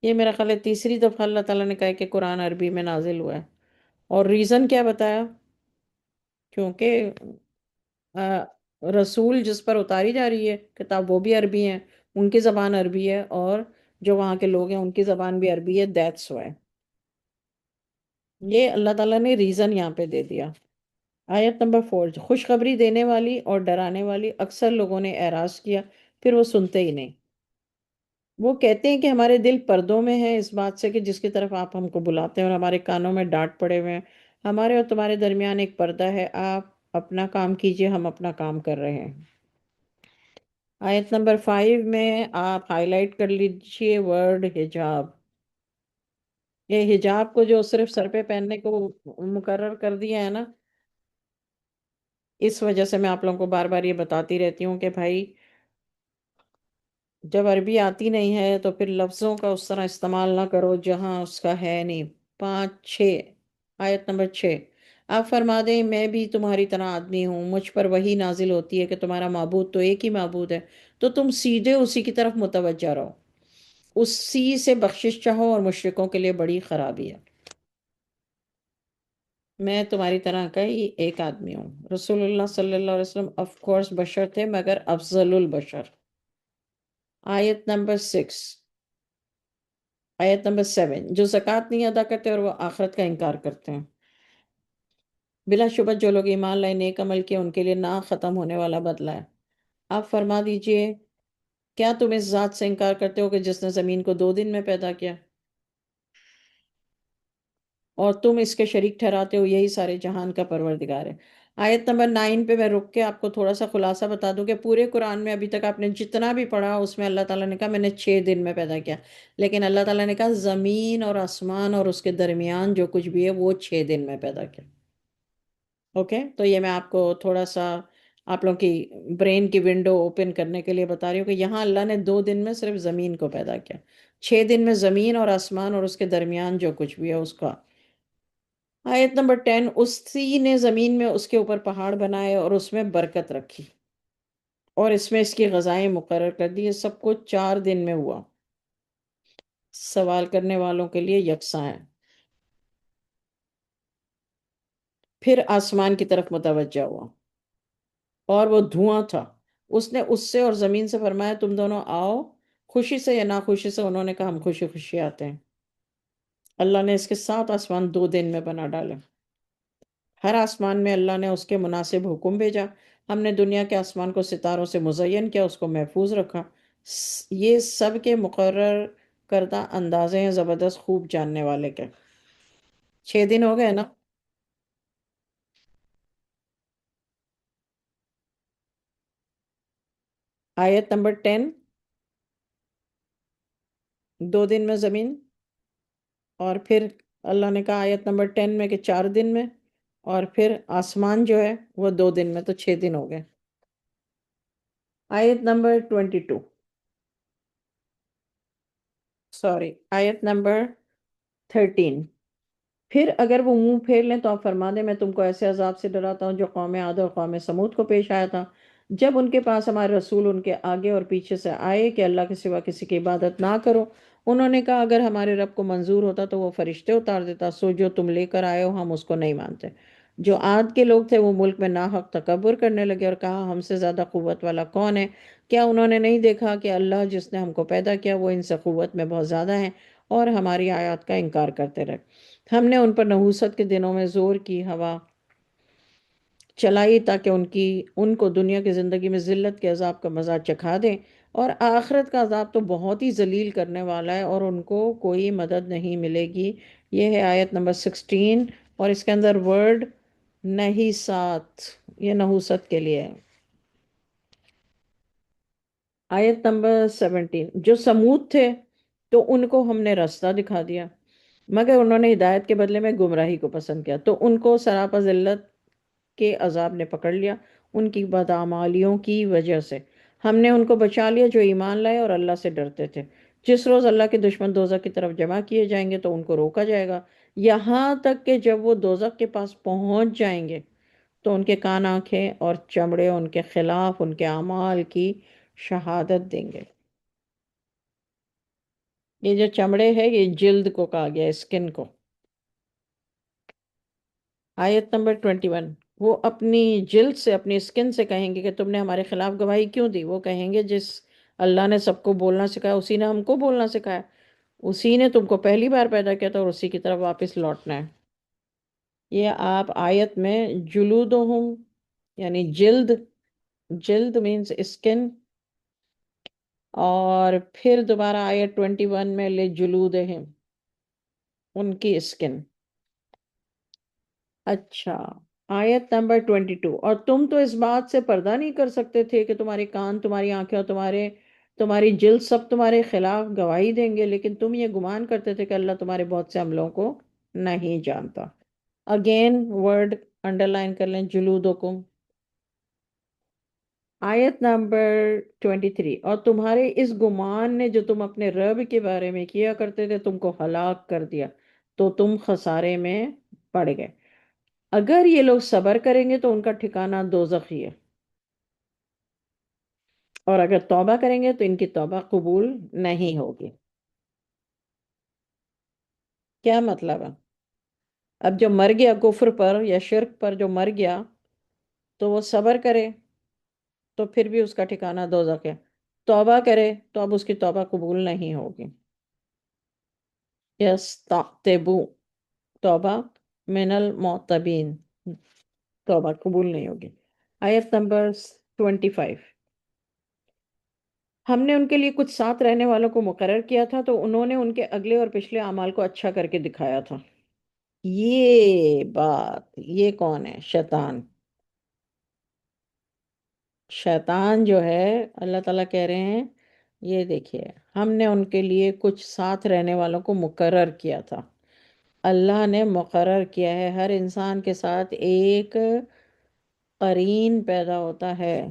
یہ میرا خیال ہے تیسری دفعہ اللہ تعالیٰ نے کہا کہ قرآن عربی میں نازل ہوا ہے. اور ریزن کیا بتایا؟ کیونکہ رسول جس پر اتاری جا رہی ہے کتاب وہ بھی عربی ہیں، ان کی زبان عربی ہے، اور جو وہاں کے لوگ ہیں ان کی زبان بھی عربی ہے. That's why. یہ اللہ تعالیٰ نے ریزن یہاں پہ دے دیا. آیت نمبر 4. خوشخبری دینے والی اور ڈرانے والی. اکثر لوگوں نے اعراض کیا، پھر وہ سنتے ہی نہیں. وہ کہتے ہیں کہ ہمارے دل پردوں میں ہے اس بات سے کہ جس کی طرف آپ ہم کو بلاتے ہیں، اور ہمارے کانوں میں ڈانٹ پڑے ہوئے ہیں. ہمارے اور تمہارے درمیان ایک پردہ ہے، آپ اپنا کام کیجئے، ہم اپنا کام کر رہے ہیں. آیت نمبر 5 میں آپ ہائی لائٹ کر لیجئے ورڈ حجاب. یہ حجاب کو جو صرف سر پہ پہننے کو مقرر کر دیا ہے نا، اس وجہ سے میں آپ لوگوں کو بار بار یہ بتاتی رہتی ہوں کہ بھائی جب عربی آتی نہیں ہے تو پھر لفظوں کا اس طرح استعمال نہ کرو جہاں اس کا ہے نہیں. 5 6، آیت نمبر 6. آپ فرما دیں میں بھی تمہاری طرح آدمی ہوں، مجھ پر وہی نازل ہوتی ہے کہ تمہارا معبود تو ایک ہی معبود ہے، تو تم سیدھے اسی کی طرف متوجہ رہو، اسی سے بخشش چاہو، اور مشرکوں کے لیے بڑی خرابی ہے. میں تمہاری طرح کا ہی ایک آدمی ہوں. رسول اللہ صلی اللہ علیہ وسلم آف کورس بشر تھے، مگر افضل البشر. آیت نمبر 6. آیت نمبر 7. جو زکوٰۃ نہیں ادا کرتے اور وہ آخرت کا انکار کرتے ہیں. بلا شبہ جو لوگ ایمان لائے، نیک عمل کیے، ان کے لیے نہ ختم ہونے والا بدلہ ہے. آپ فرما دیجئے کیا تم اس ذات سے انکار کرتے ہو کہ جس نے زمین کو 2 دن میں پیدا کیا، اور تم اس کے شریک ٹھہراتے ہو یہی سارے جہان کا پروردگار ہے. آیت نمبر 9 پہ میں رک کے آپ کو تھوڑا سا خلاصہ بتا دوں کہ پورے قرآن میں ابھی تک آپ نے جتنا بھی پڑھا اس میں اللہ تعالیٰ نے کہا میں نے 6 دن میں پیدا کیا، لیکن اللہ تعالیٰ نے کہا زمین اور آسمان اور اس کے درمیان جو کچھ بھی ہے وہ 6 دن میں پیدا کیا. اوکے، تو یہ میں آپ کو تھوڑا سا آپ لوگوں کی برین کی ونڈو اوپن کرنے کے لیے بتا رہی ہوں کہ یہاں اللہ نے 2 دن میں صرف زمین کو پیدا کیا، 6 دن میں زمین اور آسمان اور اس کے درمیان جو کچھ بھی ہے اس کا. آیت نمبر 10. اسی نے زمین میں اس کے اوپر پہاڑ بنائے اور اس میں برکت رکھی، اور اس میں اس کی غذائیں مقرر کر دی. یہ سب کچھ 4 دن میں ہوا. سوال کرنے والوں کے لیے یکساں ہے. پھر آسمان کی طرف متوجہ ہوا اور وہ دھواں تھا. اس نے اس سے اور زمین سے فرمایا تم دونوں آؤ، خوشی سے یا ناخوشی سے. انہوں نے کہا ہم خوشی خوشی آتے ہیں. اللہ نے اس کے 7 آسمان 2 دن میں بنا ڈالے. ہر آسمان میں اللہ نے اس کے مناسب حکم بھیجا. ہم نے دنیا کے آسمان کو ستاروں سے مزین کیا، اس کو محفوظ رکھا. یہ سب کے مقرر کردہ اندازے ہیں زبردست خوب جاننے والے کے. 6 دن ہو گئے نا. آیت نمبر 10. 2 دن میں زمین، اور پھر اللہ نے کہا آیت نمبر 10 میں کہ 4 دن میں، اور پھر آسمان جو ہے وہ 2 دن میں، تو 6 دن ہو گئے. آیت نمبر 22. سوری، آیت نمبر 13. پھر اگر وہ منہ پھیر لیں تو آپ فرما دیں میں تم کو ایسے عذاب سے ڈراتا ہوں جو قوم عاد اور قوم سمود کو پیش آیا تھا، جب ان کے پاس ہمارے رسول ان کے آگے اور پیچھے سے آئے کہ اللہ کے سوا کسی کی عبادت نہ کرو. انہوں نے کہا اگر ہمارے رب کو منظور ہوتا تو وہ فرشتے اتار دیتا، سو جو تم لے کر آئے ہو ہم اس کو نہیں مانتے. جو عاد کے لوگ تھے وہ ملک میں ناحق تکبر کرنے لگے اور کہا ہم سے زیادہ قوت والا کون ہے. کیا انہوں نے نہیں دیکھا کہ اللہ جس نے ہم کو پیدا کیا وہ ان سے قوت میں بہت زیادہ ہیں، اور ہماری آیات کا انکار کرتے رہے. ہم نے ان پر نحوست کے دنوں میں زور کی ہوا چلائی تاکہ ان کو دنیا کی زندگی میں ذلت کے عذاب کا مزہ چکھا دیں، اور آخرت کا عذاب تو بہت ہی ذلیل کرنے والا ہے اور ان کو کوئی مدد نہیں ملے گی. یہ ہے آیت نمبر 16، اور اس کے اندر ورڈ نہیں ساتھ، یہ نحوست کے لیے ہے. آیت نمبر 17. جو سمود تھے تو ان کو ہم نے راستہ دکھا دیا، مگر انہوں نے ہدایت کے بدلے میں گمراہی کو پسند کیا، تو ان کو سراپا ذلت کے عذاب نے پکڑ لیا ان کی بدعمالیوں کی وجہ سے. ہم نے ان کو بچا لیا جو ایمان لائے اور اللہ سے ڈرتے تھے. جس روز اللہ کے دشمن دوزخ کی طرف جمع کیے جائیں گے تو ان کو روکا جائے گا، یہاں تک کہ جب وہ دوزخ کے پاس پہنچ جائیں گے تو ان کے کان، آنکھیں اور چمڑے ان کے خلاف ان کے اعمال کی شہادت دیں گے. یہ جو چمڑے ہے یہ جلد کو کہا گیا، اسکن کو. آیت نمبر 21. وہ اپنی جلد سے، اپنی اسکن سے کہیں گے کہ تم نے ہمارے خلاف گواہی کیوں دی. وہ کہیں گے جس اللہ نے سب کو بولنا سکھایا اسی نے ہم کو بولنا سکھایا، اسی نے تم کو پہلی بار پیدا کیا تھا اور اسی کی طرف واپس لوٹنا ہے. یہ آپ آیت میں جلودہم یعنی جلد، جلد مینز اسکن، اور پھر دوبارہ آیت 21 میں لے جلودہم، ان کی اسکن. اچھا، آیت نمبر 22، اور تم تو اس بات سے پردہ نہیں کر سکتے تھے کہ تمہارے کان، تمہاری آنکھیں اور تمہاری جلد سب تمہارے خلاف گواہی دیں گے، لیکن تم یہ گمان کرتے تھے کہ اللہ تمہارے بہت سے عملوں کو نہیں جانتا. اگین ورڈ انڈر لائن کر لیں، جلودکم. آیت نمبر 23، اور تمہارے اس گمان نے جو تم اپنے رب کے بارے میں کیا کرتے تھے تم کو ہلاک کر دیا، تو تم خسارے میں پڑ گئے. اگر یہ لوگ صبر کریں گے تو ان کا ٹھکانہ دوزخ ہی ہے، اور اگر توبہ کریں گے تو ان کی توبہ قبول نہیں ہوگی. کیا مطلب ہے؟ اب جو مر گیا کفر پر یا شرک پر، جو مر گیا تو وہ صبر کرے تو پھر بھی اس کا ٹھکانہ دوزخ ہے. توبہ کرے تو اب اس کی توبہ قبول نہیں ہوگی. یستعتبو، توبہ من المعتبین، توبہ قبول نہیں ہوگی. آیت نمبر 25، ہم نے ان کے لیے کچھ ساتھ رہنے والوں کو مقرر کیا تھا تو انہوں نے ان کے اگلے اور پچھلے اعمال کو اچھا کر کے دکھایا تھا. یہ بات، یہ کون ہے؟ شیطان. شیطان جو ہے، اللہ تعالیٰ کہہ رہے ہیں یہ دیکھیے، ہم نے ان کے لیے کچھ ساتھ رہنے والوں کو مقرر کیا تھا. اللہ نے مقرر کیا ہے ہر انسان کے ساتھ ایک قرین پیدا ہوتا ہے.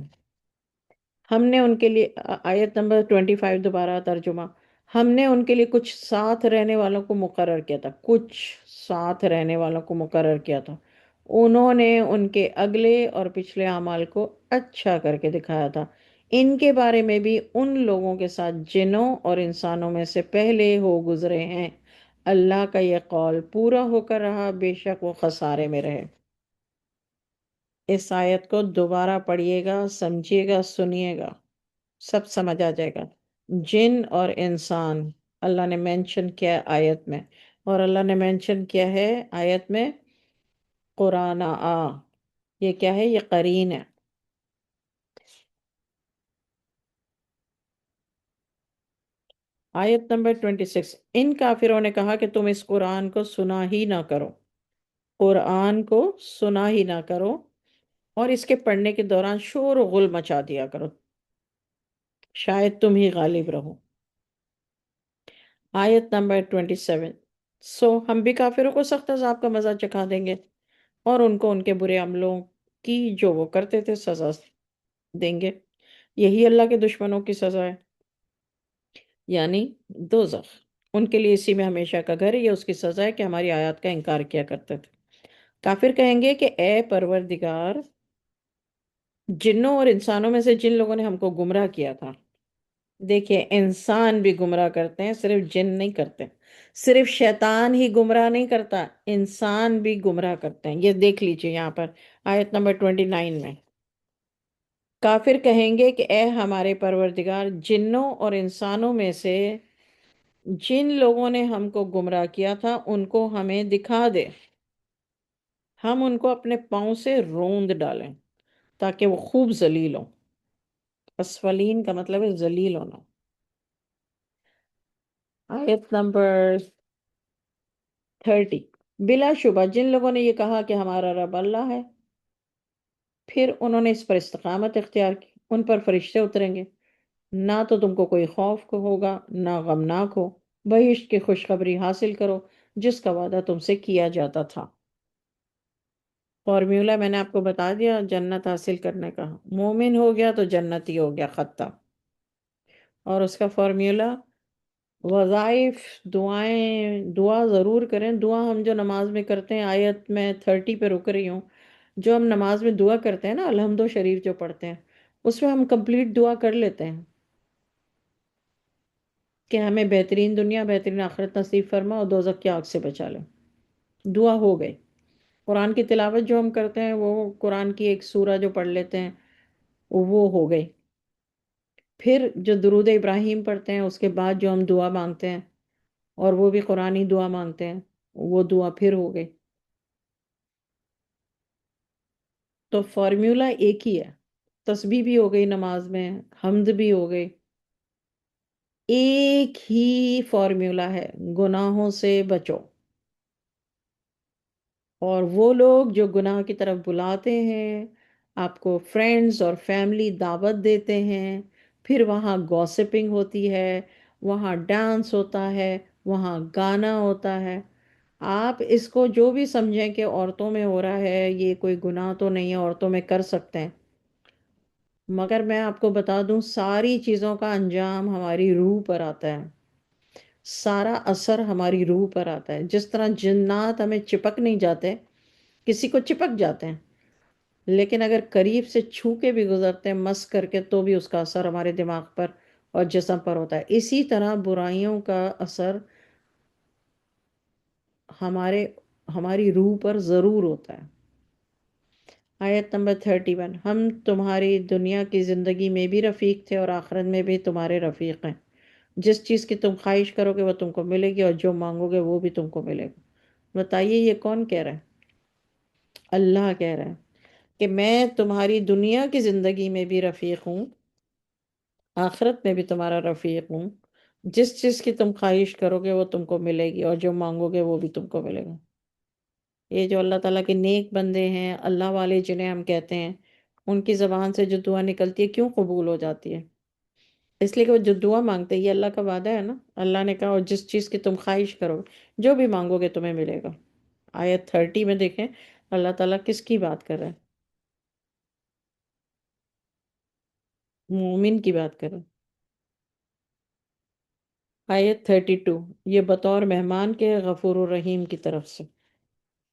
ہم نے ان کے لیے، آیت نمبر 25 دوبارہ ترجمہ، ہم نے ان کے لیے کچھ ساتھ رہنے والوں کو مقرر کیا تھا، کچھ ساتھ رہنے والوں کو مقرر کیا تھا. انہوں نے ان کے اگلے اور پچھلے اعمال کو اچھا کر کے دکھایا تھا. ان کے بارے میں بھی ان لوگوں کے ساتھ جنوں اور انسانوں میں سے پہلے ہو گزرے ہیں. اللہ کا یہ قول پورا ہو کر رہا، بے شک وہ خسارے میں رہے. اس آیت کو دوبارہ پڑھیے گا، سمجھیے گا، سنیے گا، سب سمجھ آ جائے گا. جن اور انسان اللہ نے مینشن کیا ہے آیت میں، اور اللہ نے مینشن کیا ہے آیت میں قرآن یہ کیا ہے؟ یہ قرین ہے. آیت نمبر 26، ان کافروں نے کہا کہ تم اس قرآن کو سنا ہی نہ کرو، قرآن کو سنا ہی نہ کرو، اور اس کے پڑھنے کے دوران شور و غل مچا دیا کرو، شاید تم ہی غالب رہو. آیت نمبر 27، سو ہم بھی کافروں کو سخت عذاب کا مزہ چکھا دیں گے، اور ان کو ان کے برے عملوں کی جو وہ کرتے تھے سزا دیں گے. یہی اللہ کے دشمنوں کی سزا ہے، یعنی دوزخ. ان کے لیے اسی میں ہمیشہ کا گھر ہے، یہ اس کی سزا ہے کہ ہماری آیات کا انکار کیا کرتے تھے. کافر کہیں گے کہ اے پروردگار، جنوں اور انسانوں میں سے جن لوگوں نے ہم کو گمراہ کیا تھا. دیکھیے، انسان بھی گمراہ کرتے ہیں، صرف جن نہیں کرتے. صرف شیطان ہی گمراہ نہیں کرتا، انسان بھی گمراہ کرتے ہیں. یہ دیکھ لیجئے یہاں پر آیت نمبر 29 میں. کافر کہیں گے کہ اے ہمارے پروردگار، جنوں اور انسانوں میں سے جن لوگوں نے ہم کو گمراہ کیا تھا ان کو ہمیں دکھا دے، ہم ان کو اپنے پاؤں سے روند ڈالیں تاکہ وہ خوب ذلیل ہوں. اسفلین کا مطلب ہے ذلیل ہونا. آیت نمبر 30، بلا شبہ جن لوگوں نے یہ کہا کہ ہمارا رب اللہ ہے، پھر انہوں نے اس پر استقامت اختیار کی، ان پر فرشتے اتریں گے، نہ تو تم کو کوئی خوف ہوگا نہ غمناک ہو. بہشت کی خوشخبری حاصل کرو جس کا وعدہ تم سے کیا جاتا تھا. فارمیولا میں نے آپ کو بتا دیا جنت حاصل کرنے کا. مومن ہو گیا تو جنتی ہو گیا، خطہ. اور اس کا فارمیولا، وظائف، دعائیں، دعا ضرور کریں. دعا ہم جو نماز میں کرتے ہیں، آیت میں 30 پہ رک رہی ہوں، جو ہم نماز میں دعا کرتے ہیں نا، الحمد شریف جو پڑھتے ہیں، اس میں ہم کمپلیٹ دعا کر لیتے ہیں کہ ہمیں بہترین دنیا بہترین آخرت نصیب فرما اور دوزخ کی آگ سے بچا لے. دعا ہو گئی. قرآن کی تلاوت جو ہم کرتے ہیں، وہ قرآن کی ایک سورہ جو پڑھ لیتے ہیں، وہ ہو گئی. پھر جو درود ابراہیم پڑھتے ہیں اس کے بعد جو ہم دعا مانگتے ہیں، اور وہ بھی قرآنی دعا مانگتے ہیں، وہ دعا پھر ہو گئی. تو فارمیولا ایک ہی ہے. تسبیح بھی ہو گئی نماز میں، حمد بھی ہو گئی، ایک ہی فارمولا ہے: گناہوں سے بچو۔ اور وہ لوگ جو گناہ کی طرف بلاتے ہیں، آپ کو فرینڈز اور فیملی دعوت دیتے ہیں، پھر وہاں گوسپنگ ہوتی ہے، وہاں ڈانس ہوتا ہے، وہاں گانا ہوتا ہے۔ آپ اس کو جو بھی سمجھیں کہ عورتوں میں ہو رہا ہے، یہ کوئی گناہ تو نہیں ہے، عورتوں میں کر سکتے ہیں، مگر میں آپ کو بتا دوں ساری چیزوں کا انجام ہماری روح پر آتا ہے۔ سارا اثر ہماری روح پر آتا ہے۔ جس طرح جنات ہمیں چپک نہیں جاتے، کسی کو چپک جاتے ہیں، لیکن اگر قریب سے چھو کے بھی گزرتے ہیں مس کر کے، تو بھی اس کا اثر ہمارے دماغ پر اور جسم پر ہوتا ہے۔ اسی طرح برائیوں کا اثر ہمارے ہماری روح پر ضرور ہوتا ہے۔ آیت نمبر 31: ہم تمہاری دنیا کی زندگی میں بھی رفیق تھے اور آخرت میں بھی تمہارے رفیق ہیں۔ جس چیز کی تم خواہش کرو گے وہ تم کو ملے گی، اور جو مانگو گے وہ بھی تم کو ملے گا۔ بتائیے یہ کون کہہ رہا ہے؟ اللہ کہہ رہا ہے کہ میں تمہاری دنیا کی زندگی میں بھی رفیق ہوں، آخرت میں بھی تمہارا رفیق ہوں۔ جس چیز کی تم خواہش کرو گے وہ تم کو ملے گی، اور جو مانگو گے وہ بھی تم کو ملے گا۔ یہ جو اللہ تعالیٰ کے نیک بندے ہیں، اللہ والے جنہیں ہم کہتے ہیں، ان کی زبان سے جو دعا نکلتی ہے کیوں قبول ہو جاتی ہے؟ اس لیے کہ وہ جو دعا مانگتے ہیں، یہ اللہ کا وعدہ ہے نا۔ اللہ نے کہا اور جس چیز کی تم خواہش کرو، جو بھی مانگو گے تمہیں ملے گا۔ آیت 30 میں دیکھیں اللہ تعالیٰ کس کی بات کر رہے ہیں؟ مومن کی بات کر رہے ہیں۔ آیت 32: یہ بطور مہمان کے غفور الرحیم کی طرف سے۔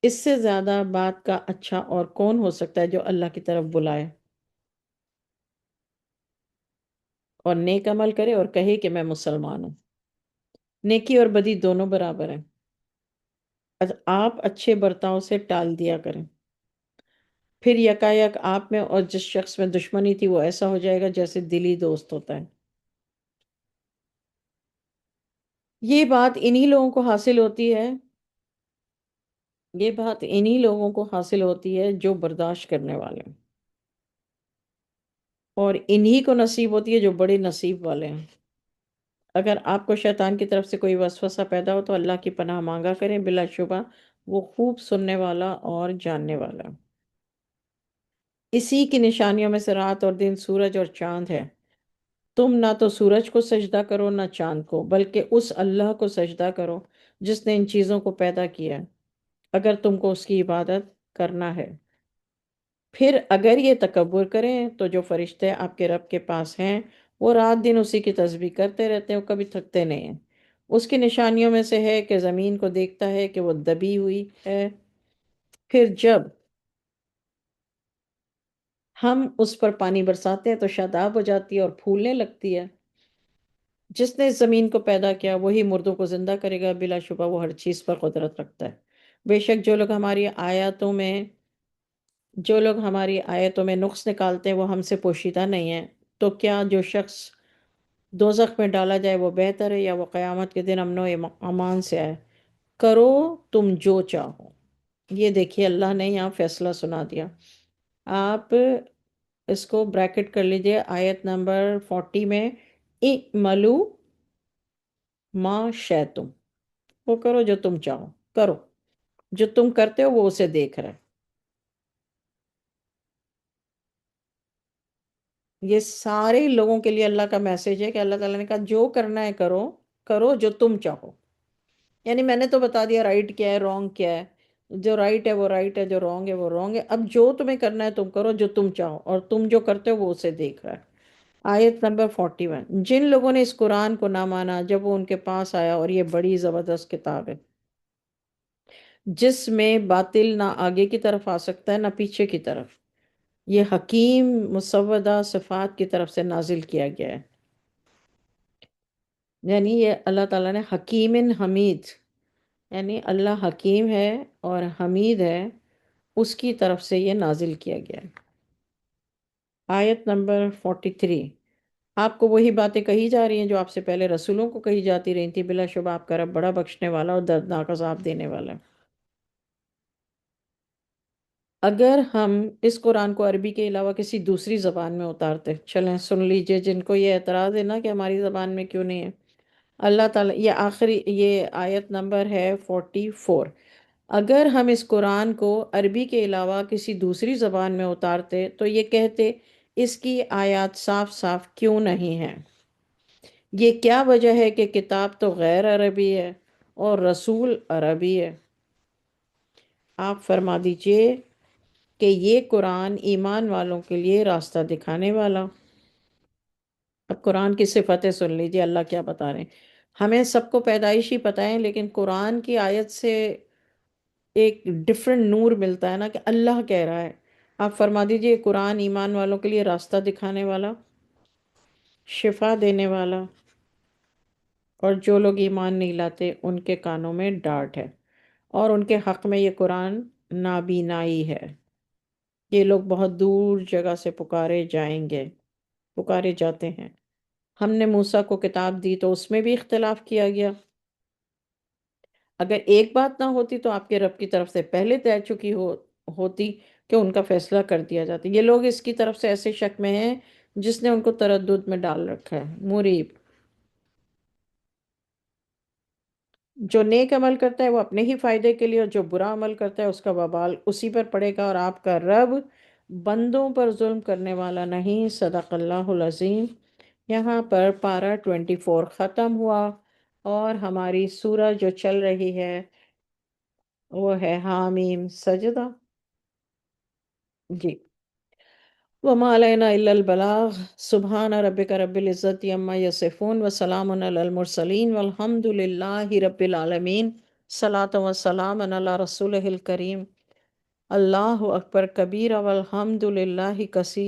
اس سے زیادہ بات کا اچھا اور کون ہو سکتا ہے جو اللہ کی طرف بلائے اور نیک عمل کرے اور کہے کہ میں مسلمان ہوں۔ نیکی اور بدی دونوں برابر ہیں۔ آپ اچھے برتاؤ سے ٹال دیا کریں، پھر یکایک آپ میں اور جس شخص میں دشمنی تھی وہ ایسا ہو جائے گا جیسے دلی دوست ہوتا ہے۔ یہ بات انہی لوگوں کو حاصل ہوتی ہے، یہ بات انہی لوگوں کو حاصل ہوتی ہے جو برداشت کرنے والے ہیں، اور انہی کو نصیب ہوتی ہے جو بڑے نصیب والے ہیں۔ اگر آپ کو شیطان کی طرف سے کوئی وسوسہ پیدا ہو تو اللہ کی پناہ مانگا کریں، بلا شبہ وہ خوب سننے والا اور جاننے والا ہے۔ اسی کی نشانیوں میں سے رات اور دن، سورج اور چاند ہے۔ تم نہ تو سورج کو سجدہ کرو نہ چاند کو، بلکہ اس اللہ کو سجدہ کرو جس نے ان چیزوں کو پیدا کیا ہے، اگر تم کو اس کی عبادت کرنا ہے۔ پھر اگر یہ تکبر کریں تو جو فرشتے آپ کے رب کے پاس ہیں وہ رات دن اسی کی تسبیح کرتے رہتے ہیں، وہ کبھی تھکتے نہیں ہیں۔ اس کی نشانیوں میں سے ہے کہ زمین کو دیکھتا ہے کہ وہ دبی ہوئی ہے، پھر جب ہم اس پر پانی برساتے ہیں تو شاداب ہو جاتی ہے اور پھولنے لگتی ہے۔ جس نے اس زمین کو پیدا کیا وہی مردوں کو زندہ کرے گا، بلا شبہ وہ ہر چیز پر قدرت رکھتا ہے۔ بے شک جو لوگ ہماری آیتوں میں نقص نکالتے ہیں وہ ہم سے پوشیدہ نہیں ہیں۔ تو کیا جو شخص دوزخ میں ڈالا جائے وہ بہتر ہے، یا وہ قیامت کے دن امن و امان سے آئے؟ کرو تم جو چاہو۔ یہ دیکھیے اللہ نے یہاں فیصلہ سنا دیا۔ آپ اس کو بریکٹ کر لیجئے آیت نمبر 40 میں: اعملوا ما شئتم، وہ کرو جو تم چاہو، کرو جو تم کرتے ہو وہ اسے دیکھ رہا ہے۔ یہ سارے لوگوں کے لیے اللہ کا میسج ہے کہ اللہ تعالیٰ نے کہا جو کرنا ہے کرو، کرو جو تم چاہو۔ یعنی میں نے تو بتا دیا رائٹ کیا ہے رونگ کیا ہے، جو رائٹ ہے وہ رائٹ ہے، جو رونگ ہے وہ رونگ ہے۔ اب جو تمہیں کرنا ہے تم کرو جو تم چاہو، اور تم جو کرتے ہو وہ اسے دیکھ رہا ہے۔ آیت نمبر 41: جن لوگوں نے اس قرآن کو نہ مانا جب وہ ان کے پاس آیا، اور یہ بڑی زبردست کتاب ہے جس میں باطل نہ آگے کی طرف آ سکتا ہے نہ پیچھے کی طرف، یہ حکیم مسودہ صفات کی طرف سے نازل کیا گیا ہے۔ یعنی یہ اللہ تعالیٰ نے حکیم حمید، یعنی اللہ حکیم ہے اور حمید ہے، اس کی طرف سے یہ نازل کیا گیا ہے۔ آیت نمبر 43: آپ کو وہی باتیں کہی جا رہی ہیں جو آپ سے پہلے رسولوں کو کہی جاتی رہی تھی، بلا شبہ آپ کا رب بڑا بخشنے والا اور دردناک عذاب دینے والا ہے۔ اگر ہم اس قرآن کو عربی کے علاوہ کسی دوسری زبان میں اتارتے، چلیں سن لیجئے، جن کو یہ اعتراض ہے نا کہ ہماری زبان میں کیوں نہیں ہے، اللہ تعالیٰ، یہ آخری یہ آیت نمبر ہے 44۔ اگر ہم اس قرآن کو عربی کے علاوہ کسی دوسری زبان میں اتارتے تو یہ کہتے اس کی آیات صاف صاف کیوں نہیں ہیں؟ یہ کیا وجہ ہے کہ کتاب تو غیر عربی ہے اور رسول عربی ہے؟ آپ فرما دیجئے کہ یہ قرآن ایمان والوں کے لیے راستہ دکھانے والا۔ اب قرآن کی صفتیں سن لیجئے، اللہ کیا بتا رہے ہیں۔ ہمیں سب کو پیدائشی پتہ ہے، لیکن قرآن کی آیت سے ایک ڈفرنٹ نور ملتا ہے نا، کہ اللہ کہہ رہا ہے۔ آپ فرما دیجئے قرآن ایمان والوں کے لیے راستہ دکھانے والا، شفا دینے والا، اور جو لوگ ایمان نہیں لاتے ان کے کانوں میں ڈانٹ ہے، اور ان کے حق میں یہ قرآن نابینائی ہے۔ یہ لوگ بہت دور جگہ سے پکارے جائیں گے، پکارے جاتے ہیں۔ ہم نے موسیٰ کو کتاب دی تو اس میں بھی اختلاف کیا گیا۔ اگر ایک بات نہ ہوتی تو آپ کے رب کی طرف سے پہلے طے چکی ہوتی کہ ان کا فیصلہ کر دیا جاتا۔ یہ لوگ اس کی طرف سے ایسے شک میں ہیں جس نے ان کو تردد میں ڈال رکھا ہے، مریب۔ جو نیک عمل کرتا ہے وہ اپنے ہی فائدے کے لیے، اور جو برا عمل کرتا ہے اس کا وبال اسی پر پڑے گا، اور آپ کا رب بندوں پر ظلم کرنے والا نہیں۔ صدق اللہ العظیم۔ یہاں پر پارہ 24 ختم ہوا، اور ہماری سورہ جو چل رہی ہے وہ ہے حامیم سجدہ۔ جی۔ وما علینا الا البلاغ۔ سبحان ربک رب العزت عما یصفون وسلام علی المرسلین والحمد للہ رب العالمین۔ صلاۃ وسلام علی رسولہ الکریم۔ اللہ اکبر کبیرہ والحمد للہ کثیر۔